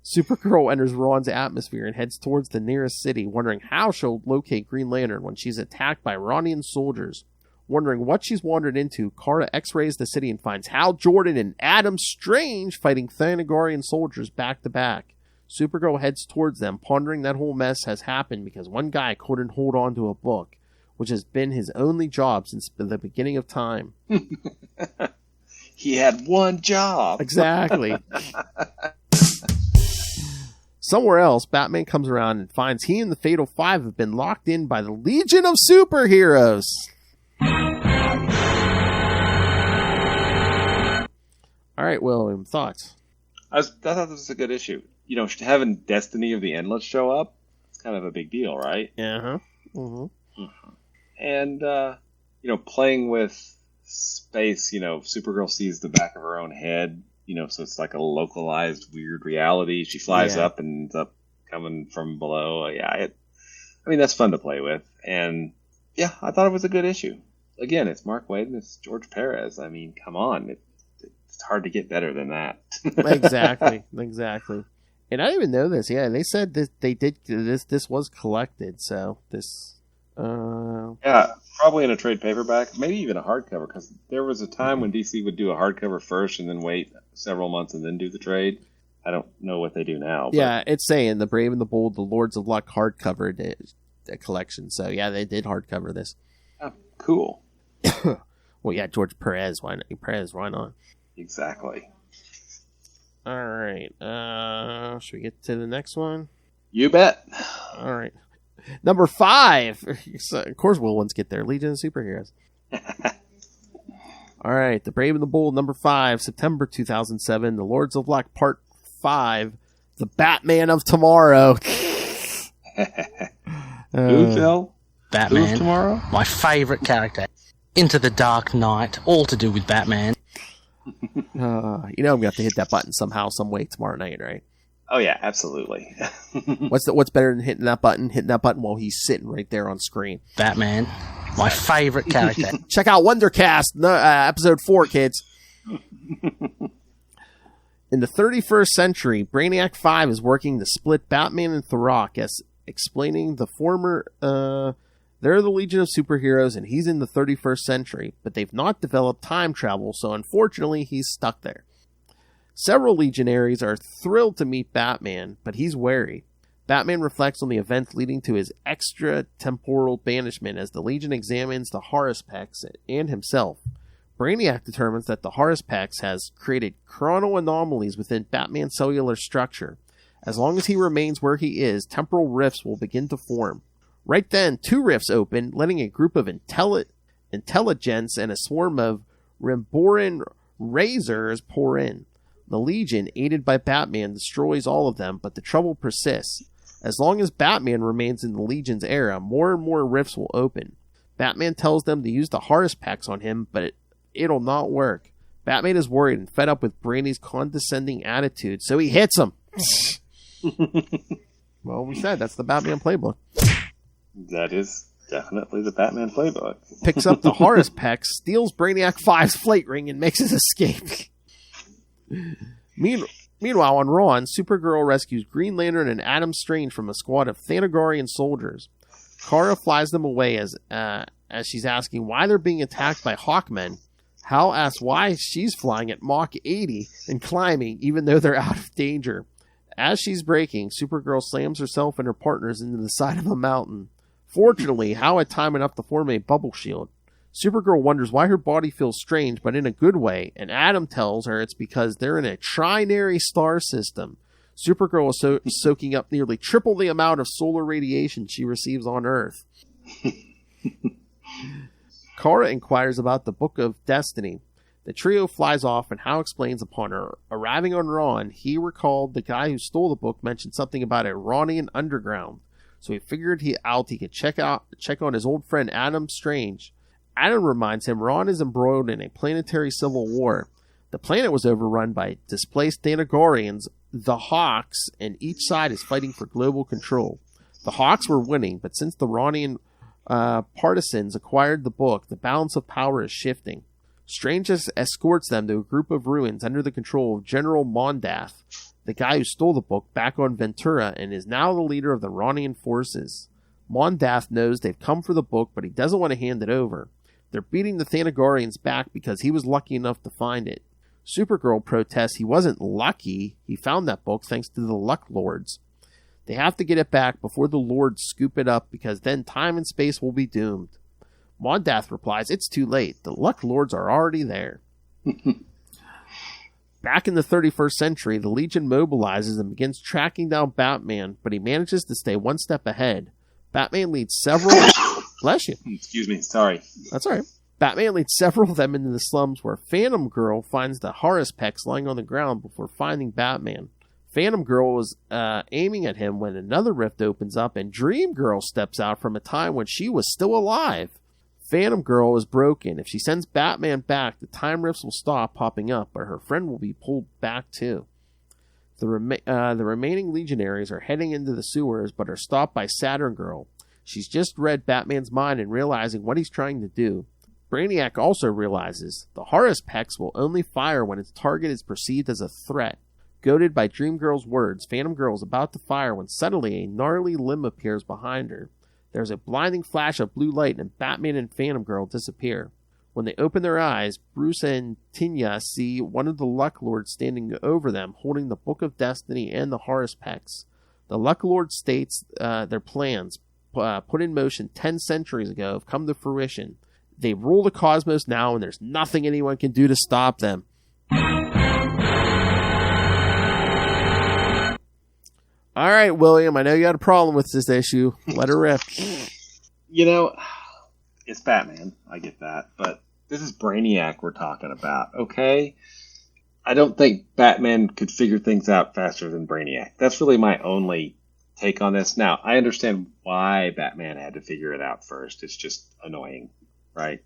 Supergirl enters Ron's atmosphere and heads towards the nearest city, wondering how she'll locate Green Lantern when she's attacked by Ronian soldiers. Wondering what she's wandered into, Kara x-rays the city and finds Hal Jordan and Adam Strange fighting Thanagarian soldiers back to back. Supergirl heads towards them, pondering that whole mess has happened because one guy couldn't hold on to a book, which has been his only job since the beginning of time. He had one job. Exactly. Somewhere else, Batman comes around and finds he and the Fatal Five have been locked in by the Legion of Superheroes. All right, William, thoughts? I thought this was a good issue. You know, having Destiny of the Endless show up, it's kind of a big deal, right? Uh-huh. Mm-hmm. And, you know, playing with space, you know, Supergirl sees the back of her own head, you know, so it's like a localized weird reality. She flies up and ends up coming from below. I mean, that's fun to play with. And, yeah, I thought it was a good issue. Again, it's Mark Waid and it's George Perez. I mean, come on. It's hard to get better than that. Exactly. And I didn't even know this. Yeah, they said that they did this was collected, so this... Yeah, probably in a trade paperback, maybe even a hardcover, because there was a time when DC would do a hardcover first and then wait several months and then do the trade. I don't know what they do now. But... Yeah, it's saying The Brave and the Bold, The Lords of Luck hardcover collection. So, yeah, they did hardcover this. Oh, cool. Well, yeah, George Perez. Why not? Exactly. All right. Should we get to the next one? You bet. All right. Number 5. Of course, we'll once get there. Legion of Superheroes. All right. The Brave and the Bold, number 5, September 2007. The Lords of Luck, Part 5. The Batman of Tomorrow. Who, Phil? Batman. Who's tomorrow? My favorite character. Into the Dark Knight. All to do with Batman. You know I'm going to have to hit that button somehow, some way tomorrow night, right? Oh, yeah, absolutely. What's better than hitting that button? Hitting that button while he's sitting right there on screen. Batman. My favorite character. Check out Wondercast, episode 4, kids. In the 31st century, Brainiac 5 is working to split Batman and Tharok, as explaining the former, they're the Legion of Superheroes and he's in the 31st century, but they've not developed time travel, so unfortunately he's stuck there. Several Legionaries are thrilled to meet Batman, but he's wary. Batman reflects on the events leading to his extra-temporal banishment as the Legion examines the Horuspex and himself. Brainiac determines that the Horuspex has created chronal anomalies within Batman's cellular structure. As long as he remains where he is, temporal rifts will begin to form. Right then, 2 rifts open, letting a group of intelligence and a swarm of Rimboran razors pour in. The Legion, aided by Batman, destroys all of them, but the trouble persists. As long as Batman remains in the Legion's era, more and more rifts will open. Batman tells them to use the Horuspex on him, but it'll not work. Batman is worried and fed up with Brainy's condescending attitude, so he hits him. Well, we said that's the Batman playbook. That is definitely the Batman playbook. Picks up the Horuspex, steals Brainiac 5's flight ring, and makes his escape. Meanwhile, on Ron, Supergirl rescues Green Lantern and Adam Strange from a squad of Thanagarian soldiers. Kara flies them away as she's asking why they're being attacked by Hawkmen. Hal asks why she's flying at Mach 80 and climbing, even though they're out of danger. As she's braking, Supergirl slams herself and her partners into the side of a mountain. Fortunately, Hal had time enough to form a bubble shield. Supergirl wonders why her body feels strange, but in a good way, and Adam tells her it's because they're in a trinary star system. Supergirl is soaking up nearly triple the amount of solar radiation she receives on Earth. Kara inquires about the Book of Destiny. The trio flies off, and Hal explains upon her arriving on Ron, he recalled the guy who stole the book mentioned something about a Ronian underground, so he figured he could check on his old friend Adam Strange. Adam reminds him Ron is embroiled in a planetary civil war. The planet was overrun by displaced Thanagarians, the Hawks, and each side is fighting for global control. The Hawks were winning, but since the Ronian partisans acquired the book, the balance of power is shifting. Strange escorts them to a group of ruins under the control of General Mondath, the guy who stole the book, back on Ventura, and is now the leader of the Ronian forces. Mondath knows they've come for the book, but he doesn't want to hand it over. They're beating the Thanagarians back because he was lucky enough to find it. Supergirl protests he wasn't lucky, he found that book thanks to the Luck Lords. They have to get it back before the Lords scoop it up, because then time and space will be doomed. Mondath replies, it's too late. The Luck Lords are already there. Back in the 31st century, the Legion mobilizes and begins tracking down Batman, but he manages to stay one step ahead. Batman leads several... Bless you. Excuse me, sorry. That's all right. Batman leads several of them into the slums where Phantom Girl finds the Horuspex lying on the ground before finding Batman. Phantom Girl was aiming at him when another rift opens up and Dream Girl steps out from a time when she was still alive. Phantom Girl is broken. If she sends Batman back, the time rifts will stop popping up, but her friend will be pulled back too. The remaining Legionaries are heading into the sewers, but are stopped by Saturn Girl. She's just read Batman's mind and realizing what he's trying to do. Brainiac also realizes the Horuspex will only fire when its target is perceived as a threat. Goaded by Dream Girl's words, Phantom Girl is about to fire when suddenly a gnarly limb appears behind her. There's a blinding flash of blue light and Batman and Phantom Girl disappear. When they open their eyes, Bruce and Tinya see one of the Luck Lords standing over them, holding the Book of Destiny and the Horuspex. The Luck Lord states their plans, put in motion 10 centuries ago, have come to fruition. They rule the cosmos now, and there's nothing anyone can do to stop them. All right, William, I know you got a problem with this issue. Let her rip. You know, it's Batman. I get that. But this is Brainiac we're talking about, okay? I don't think Batman could figure things out faster than Brainiac. That's really my only take on this. Now, I understand why Batman had to figure it out first. It's just annoying, right?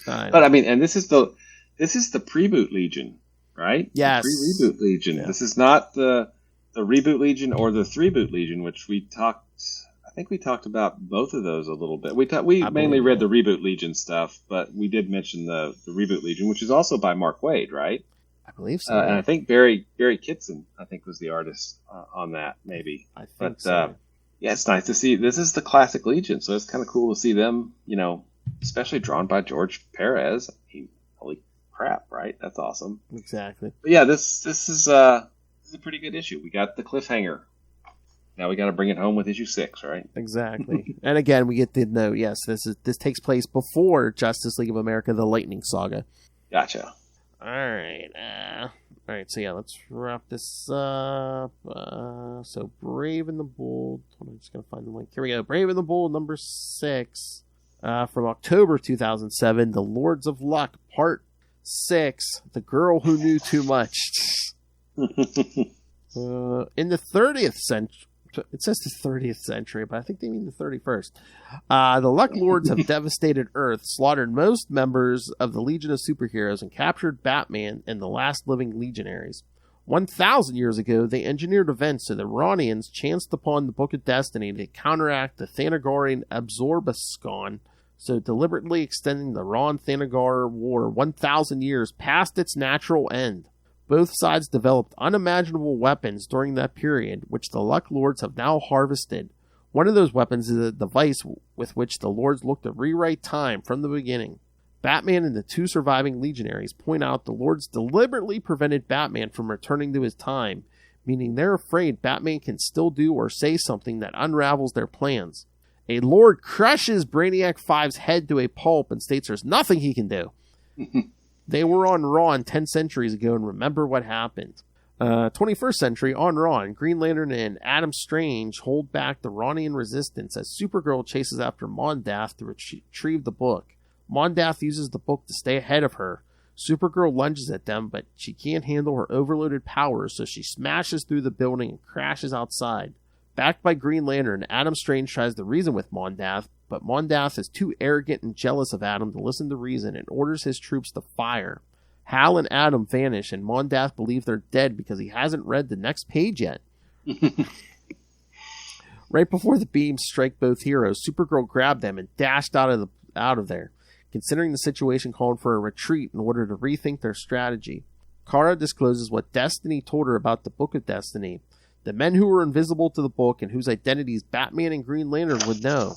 But I mean, and this is the pre-boot Legion, right? Yes. The pre-reboot Legion. Yeah. This is not the reboot Legion or the 3-boot Legion, which we talked. I think we talked about both of those a little bit. We mainly read the reboot Legion stuff, but we did mention the reboot Legion, which is also by Mark Waid, right? I believe so. And I think Barry Kitson, I think, was the artist on that, maybe. I think so. Yeah, it's nice to see. This is the classic Legion, so it's kind of cool to see them, especially drawn by George Perez. Holy crap, right? That's awesome. Exactly. But yeah, this is a pretty good issue. We got the cliffhanger. Now we got to bring it home with issue 6, right? Exactly. And again, we get the note. Yes, this takes place before Justice League of America: The Lightning Saga. Gotcha. All right. So yeah, let's wrap this up. So Brave and the Bold. I'm just gonna find the link. Here we go. Brave and the Bold, number 6, from October 2007. The Lords of Luck, Part 6. The Girl Who Knew Too Much. In the 30th century. It says the 30th century, but I think they mean the 31st. The Luck Lords have devastated Earth, slaughtered most members of the Legion of Superheroes, and captured Batman and the last living Legionaries. 1,000 years ago, they engineered events so the Ronians chanced upon the Book of Destiny to counteract the Thanagarian Absorbiscon, so deliberately extending the Ron-Thanagar War 1,000 years past its natural end. Both sides developed unimaginable weapons during that period, which the Luck Lords have now harvested. One of those weapons is a device with which the Lords look to rewrite time from the beginning. Batman and the 2 surviving Legionaries point out the Lords deliberately prevented Batman from returning to his time, meaning they're afraid Batman can still do or say something that unravels their plans. A Lord crushes Brainiac 5's head to a pulp and states there's nothing he can do. They were on Ron 10 centuries ago and remember what happened. 21st century, on Ron, Green Lantern and Adam Strange hold back the Ronian resistance as Supergirl chases after Mondath to retrieve the book. Mondath uses the book to stay ahead of her. Supergirl lunges at them, but she can't handle her overloaded powers, so she smashes through the building and crashes outside. Backed by Green Lantern, Adam Strange tries to reason with Mondath, but Mondath is too arrogant and jealous of Adam to listen to reason and orders his troops to fire. Hal and Adam vanish, and Mondath believes they're dead because he hasn't read the next page yet. Right before the beams strike both heroes, Supergirl grabbed them and dashed out of there, considering the situation called for a retreat in order to rethink their strategy. Kara discloses what Destiny told her about the Book of Destiny. The men who were invisible to the book and whose identities Batman and Green Lantern would know.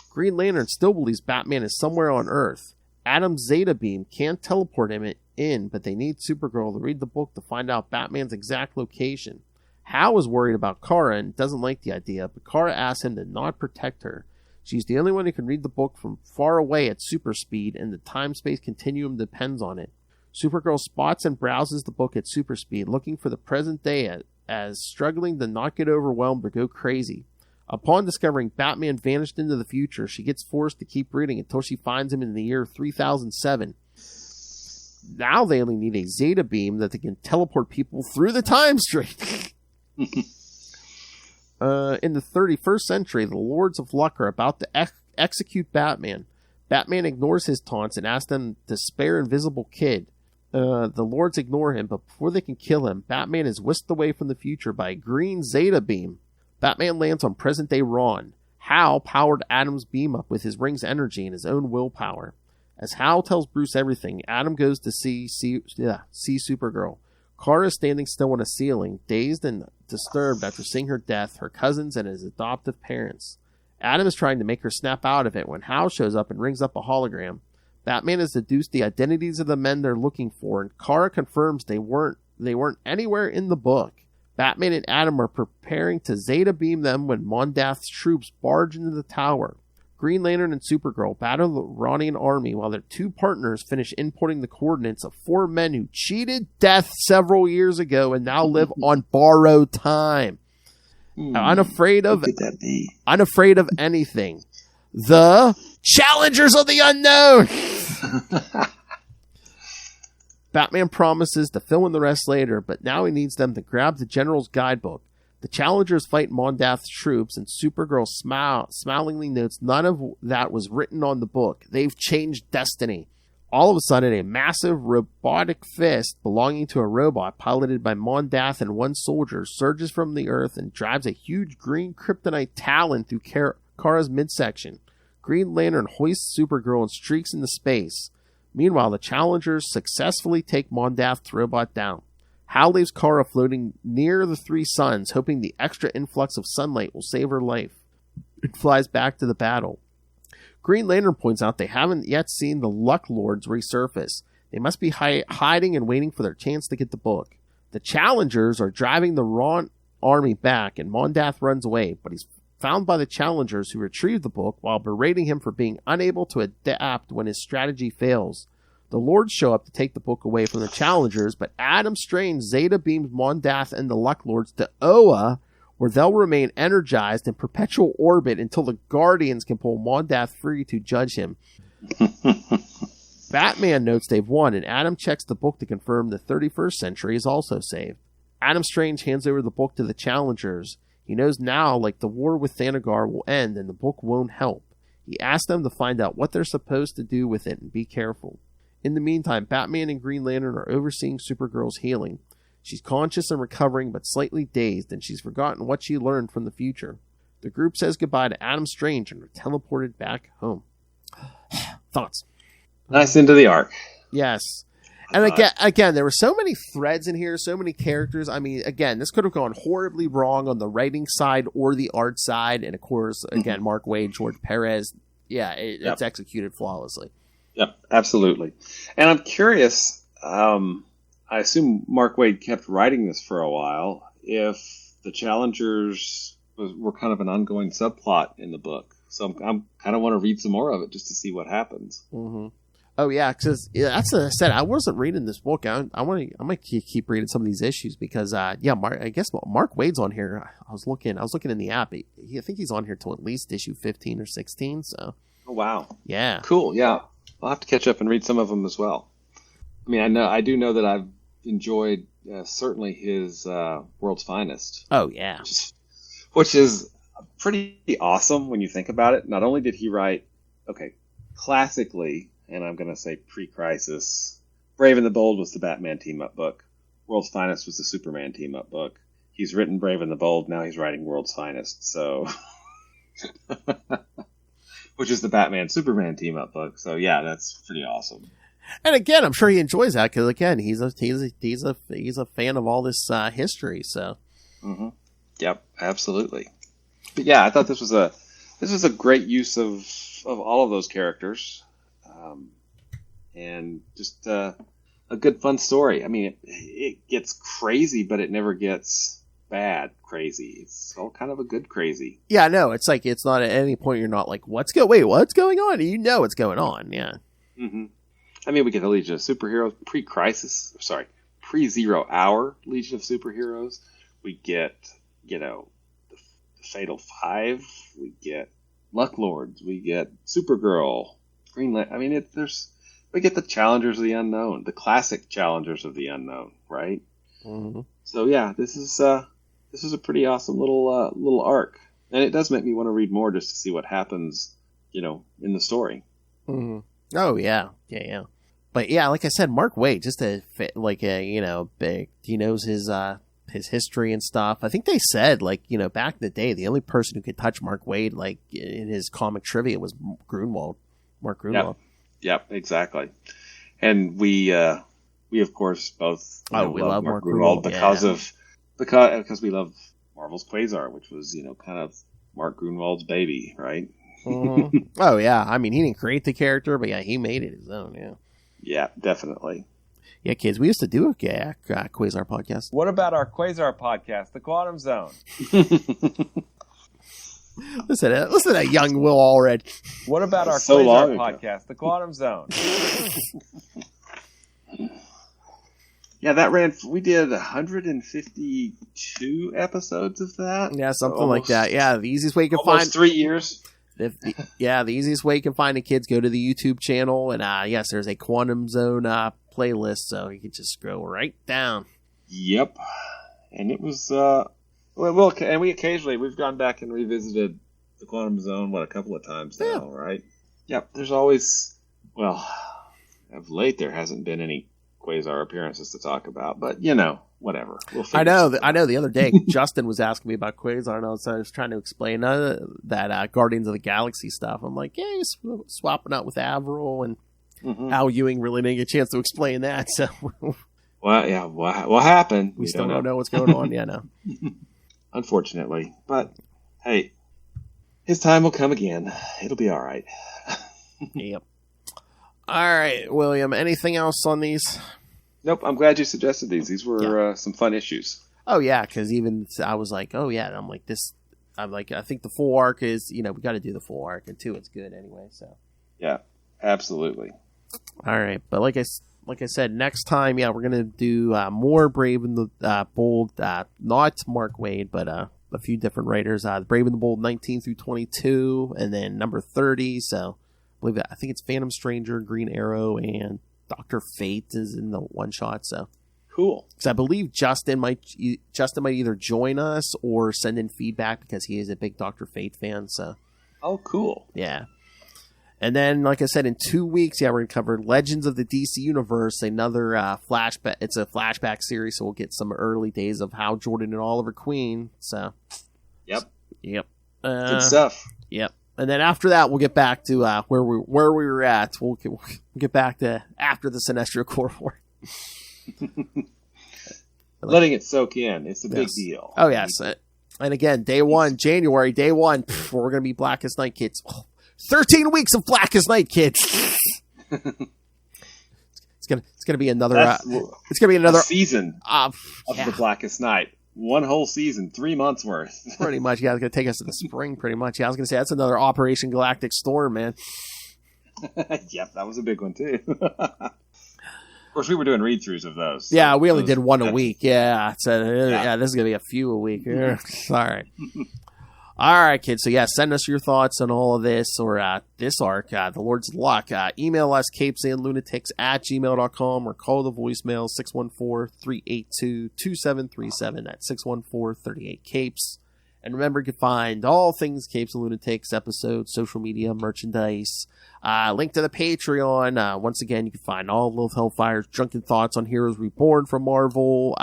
Green Lantern still believes Batman is somewhere on Earth. Adam's Zeta Beam can't teleport him in, but they need Supergirl to read the book to find out Batman's exact location. Hal is worried about Kara and doesn't like the idea, but Kara asks him to not protect her. She's the only one who can read the book from far away at super speed, and the time-space continuum depends on it. Supergirl spots and browses the book at super speed, looking for the present day as struggling to not get overwhelmed or go crazy. Upon discovering Batman vanished into the future, she gets forced to keep reading until she finds him in the year 3007. Now they only need a Zeta Beam that they can teleport people through the time stream. In the 31st century, the Lords of Luck are about to execute Batman. Batman ignores his taunts and asks them to spare Invisible Kid. The Lords ignore him, but before they can kill him, Batman is whisked away from the future by a green Zeta Beam. Batman lands on present-day Ron. Hal powered Adam's beam up with his ring's energy and his own willpower. As Hal tells Bruce everything, Adam goes to see Supergirl. Kara is standing still on a ceiling, dazed and disturbed after seeing her death, her cousins, and his adoptive parents. Adam is trying to make her snap out of it when Hal shows up and rings up a hologram. Batman has deduced the identities of the men they're looking for, and Kara confirms they weren't anywhere in the book. Batman and Adam are preparing to Zeta Beam them when Mondath's troops barge into the tower. Green Lantern and Supergirl battle the Ronian army while their 2 partners finish inputting the coordinates of 4 men who cheated death several years ago and now live on borrowed time. Unafraid of anything. The Challengers of the Unknown! Batman promises to fill in the rest later, but now he needs them to grab the General's Guidebook. The Challengers fight Mondath's troops, and Supergirl smilingly notes none of that was written on the book. They've changed destiny. All of a sudden, a massive robotic fist belonging to a robot piloted by Mondath and 1 soldier surges from the earth and drives a huge green kryptonite talon through Kara's midsection. Green Lantern hoists Supergirl and streaks into space. Meanwhile, the Challengers successfully take Mondath's robot down. Hal leaves Kara floating near the three suns, hoping the extra influx of sunlight will save her life. It flies back to the battle. Green Lantern points out they haven't yet seen the Luck Lords resurface. They must be hiding and waiting for their chance to get the book. The Challengers are driving the Ron army back, and Mondath runs away, but he's found by the Challengers, who retrieve the book while berating him for being unable to adapt when his strategy fails. The Lords show up to take the book away from the Challengers, but Adam Strange Zeta beams Mondath and the Luck Lords to Oa, where they'll remain energized in perpetual orbit until the Guardians can pull Mondath free to judge him. Batman notes they've won, and Adam checks the book to confirm the 31st century is also saved. Adam Strange hands over the book to the Challengers. He knows now, like, the war with Thanagar will end and the book won't help. He asks them to find out what they're supposed to do with it and be careful. In the meantime, Batman and Green Lantern are overseeing Supergirl's healing. She's conscious and recovering, but slightly dazed, and she's forgotten what she learned from the future. The group says goodbye to Adam Strange and are teleported back home. Thoughts? Nice into the arc. Yes. And again, there were so many threads in here, so many characters. I mean, again, this could have gone horribly wrong on the writing side or the art side. And of course, again, Mark Waid, George Perez. Yeah, it's executed flawlessly. Yep, absolutely. And I'm curious, I assume Mark Waid kept writing this for a while, if the Challengers were kind of an ongoing subplot in the book. So I'm kind of want to read some more of it just to see what happens. Mm-hmm. Oh yeah, because that's what I said. I wasn't reading this book. I'm gonna keep reading some of these issues because I guess Mark Waid's on here. I was looking in the app. I think he's on here till at least issue 15 or 16. So. Oh wow. Yeah. Cool. Yeah, I'll have to catch up and read some of them as well. I mean, I do know that I've enjoyed certainly his World's Finest. Oh yeah. Which is pretty awesome when you think about it. Not only did he write, classically. And I'm going to say pre-Crisis, Brave and the Bold was the Batman team-up book. World's Finest was the Superman team-up book. He's written Brave and the Bold, now he's writing World's Finest. So, which is the Batman-Superman team-up book. So yeah, that's pretty awesome. And again, I'm sure he enjoys that because again, he's a fan of all this history. So, Yep, absolutely. But yeah, I thought this was a great use of all of those characters. And just a good fun story. I mean, it gets crazy, but it never gets bad crazy. It's all kind of a good crazy. Yeah, no, it's like it's not at any point you're not like, what's going on? You know what's going on. Yeah. Mm-hmm. I mean, we get the Legion of Superheroes pre-Zero Hour Legion of Superheroes. We get, the Fatal Five. We get Luck Lords. We get Supergirl. Green Lantern. I mean, we get the Challengers of the Unknown, the classic Challengers of the Unknown, right? Mm-hmm. So yeah, this is a pretty awesome little arc, and it does make me want to read more just to see what happens, in the story. Mm-hmm. Oh yeah. But yeah, like I said, Mark Waid, just big. He knows his history and stuff. I think they said back in the day, the only person who could touch Mark Waid in his comic trivia was Mark Grunwald. Yep, exactly. And we of course both we love Mark Grunwald because we love Marvel's Quasar, which was kind of Mark Grunwald's baby, right? Mm-hmm. Oh yeah, I mean he didn't create the character, but yeah, he made it his own. Yeah. Yeah, definitely. Yeah, kids, we used to do a Quasar podcast. What about our Quasar podcast, The Quantum Zone? Listen to that young Will Allred. What about our Quasar podcast, The Quantum Zone? Yeah, that ran. We did 152 episodes of that. Yeah, something like that. Yeah, the easiest way you can find 3 years. The easiest way you can find the kids, go to the YouTube channel, and yes, there's a Quantum Zone playlist, so you can just scroll right down. Yep, and it was. And we've gone back and revisited the Quantum Zone, a couple of times now, right? Yep, there's always, of late there hasn't been any Quasar appearances to talk about, but, whatever. I know the other day, Justin was asking me about Quasar, and I was trying to explain that Guardians of the Galaxy stuff. I'm like, yeah, he's swapping out with Avril, and Al Ewing really didn't get a chance to explain that, so Well, yeah, what happened? we still don't know what's going on. Yeah, no. Unfortunately. But, hey, his time will come again. It'll be all right. Yep. All right, William, anything else on these? Nope, I'm glad you suggested these. These were some fun issues. Oh, yeah, because even I was like, oh, yeah, and I'm like, I think the full arc is, we got to do the full arc, and 2, it's good anyway, so. Yeah, absolutely. All right, but like I said, next time, we're going to do more Brave and the Bold, not Mark Waid, but a few different writers. Brave and the Bold 19 through 22, and then number 30, so I think it's Phantom Stranger, Green Arrow, and Dr. Fate is in the one-shot, so. Cool. Because I believe Justin might either join us or send in feedback because he is a big Dr. Fate fan. So, oh, cool. Yeah. And then, like I said, in 2 weeks, we're going to cover Legends of the DC Universe, another flashback. It's a flashback series, so we'll get some early days of Hal Jordan and Oliver Queen. So, Yep. Good stuff. Yep. And then after that, we'll get back to where we were at. We'll get back to after the Sinestro Corps War. Letting it soak in. It's a big deal. Oh, yes. And again, January, day one, we're going to be Blackest Night kids. 13 weeks of Blackest Night kids. It's gonna be another. It's gonna be another season of the Blackest Night. One whole season, 3 months worth. Pretty much, it's gonna take us to the spring. Pretty much, I was gonna say that's another Operation Galactic Storm, man. Yep, that was a big one too. Of course, we were doing read-throughs of those. So yeah, we only did one a week. Yeah, so this is gonna be a few a week. Sorry. All right, kids. So, send us your thoughts on all of this or this arc, The Lord's Luck. Email us, capesandlunatics@gmail.com or call the voicemail 614-382-2737. That's 614-38-CAPES. And remember, you can find all things Capes and Lunatics, episodes, social media, merchandise, link to the Patreon. Once again, you can find all of Hellfire's drunken thoughts on Heroes Reborn from Marvel.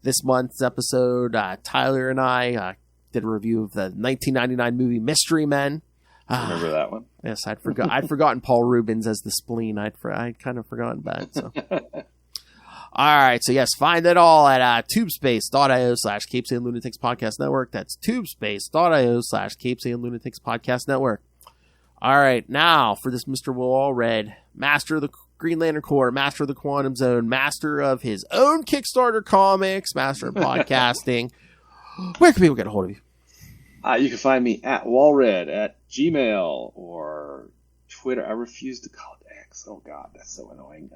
This month's episode, Tyler and I did a review of the 1999 movie Mystery Men. Remember that one? Yes, I'd forgotten Paul Rubens as the spleen. I'd kind of forgotten about it. So. All right, so find it all at tubespace.io/Capes and Lunatics Podcast Network. That's tubespace.io/Capes and Lunatics Podcast Network. All right, now for this Mr. Will Allred, master of the Green Lantern Corps, master of the Quantum Zone, master of his own Kickstarter comics, master of podcasting. Where can people get a hold of you? You can find me at Walred at Gmail or Twitter. I refuse to call it X. Oh, God, that's so annoying.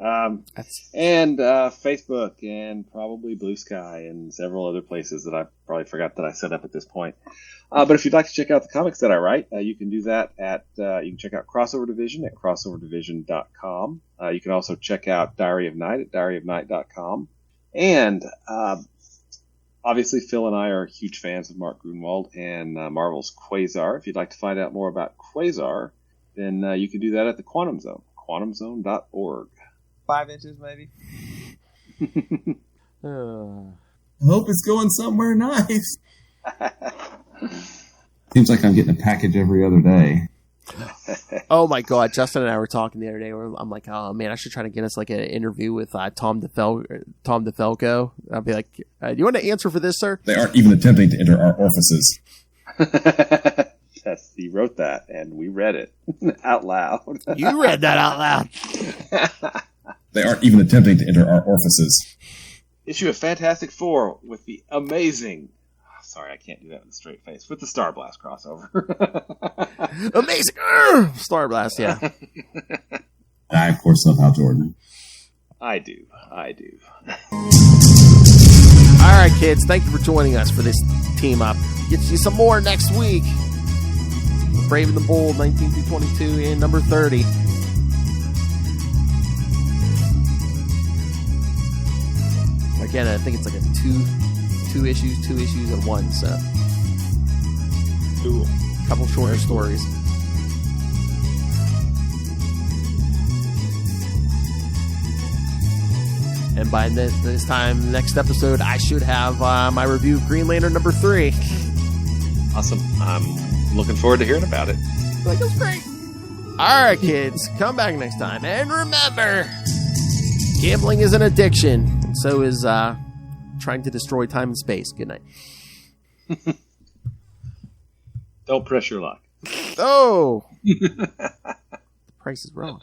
And Facebook and probably Blue Sky and several other places that I probably forgot that I set up at this point. But if you'd like to check out the comics that I write, you can do that at you can check out Crossover Division at crossoverdivision.com. You can also check out Diary of Night at diaryofnight.com. And obviously, Phil and I are huge fans of Mark Gruenwald and Marvel's Quasar. If you'd like to find out more about Quasar, then you can do that at the Quantum Zone, quantumzone.org. 5 inches, maybe? I hope it's going somewhere nice. Seems like I'm getting a package every other day. Oh my God, Justin and I were talking the other day. I'm like, oh man, I should try to get us like an interview with Tom DeFalco. I'll be like, do you want to answer for this, sir? They aren't even attempting to enter our offices. Yes, he wrote that, and we read it out loud. You read that out loud. They aren't even attempting to enter our offices. Issue of Fantastic Four with the amazing... Sorry, I can't do that with a straight face. With the Star Blast crossover. Amazing! Star Blast, yeah. I, of course, love Hal Jordan. I do. All right, kids. Thank you for joining us for this team up. Get you some more next week. Brave and the Bold, 19 through 22, and number 30. Again, I think it's like a two issues in one, so. Cool. Couple shorter stories. And by this time, next episode, I should have my review of Green Lantern number 3. Awesome. I'm looking forward to hearing about it. Like, it was great. All right, kids, come back next time. And remember, gambling is an addiction. And so is trying to destroy time and space. Good night. Don't press your luck. Oh! The price is wrong.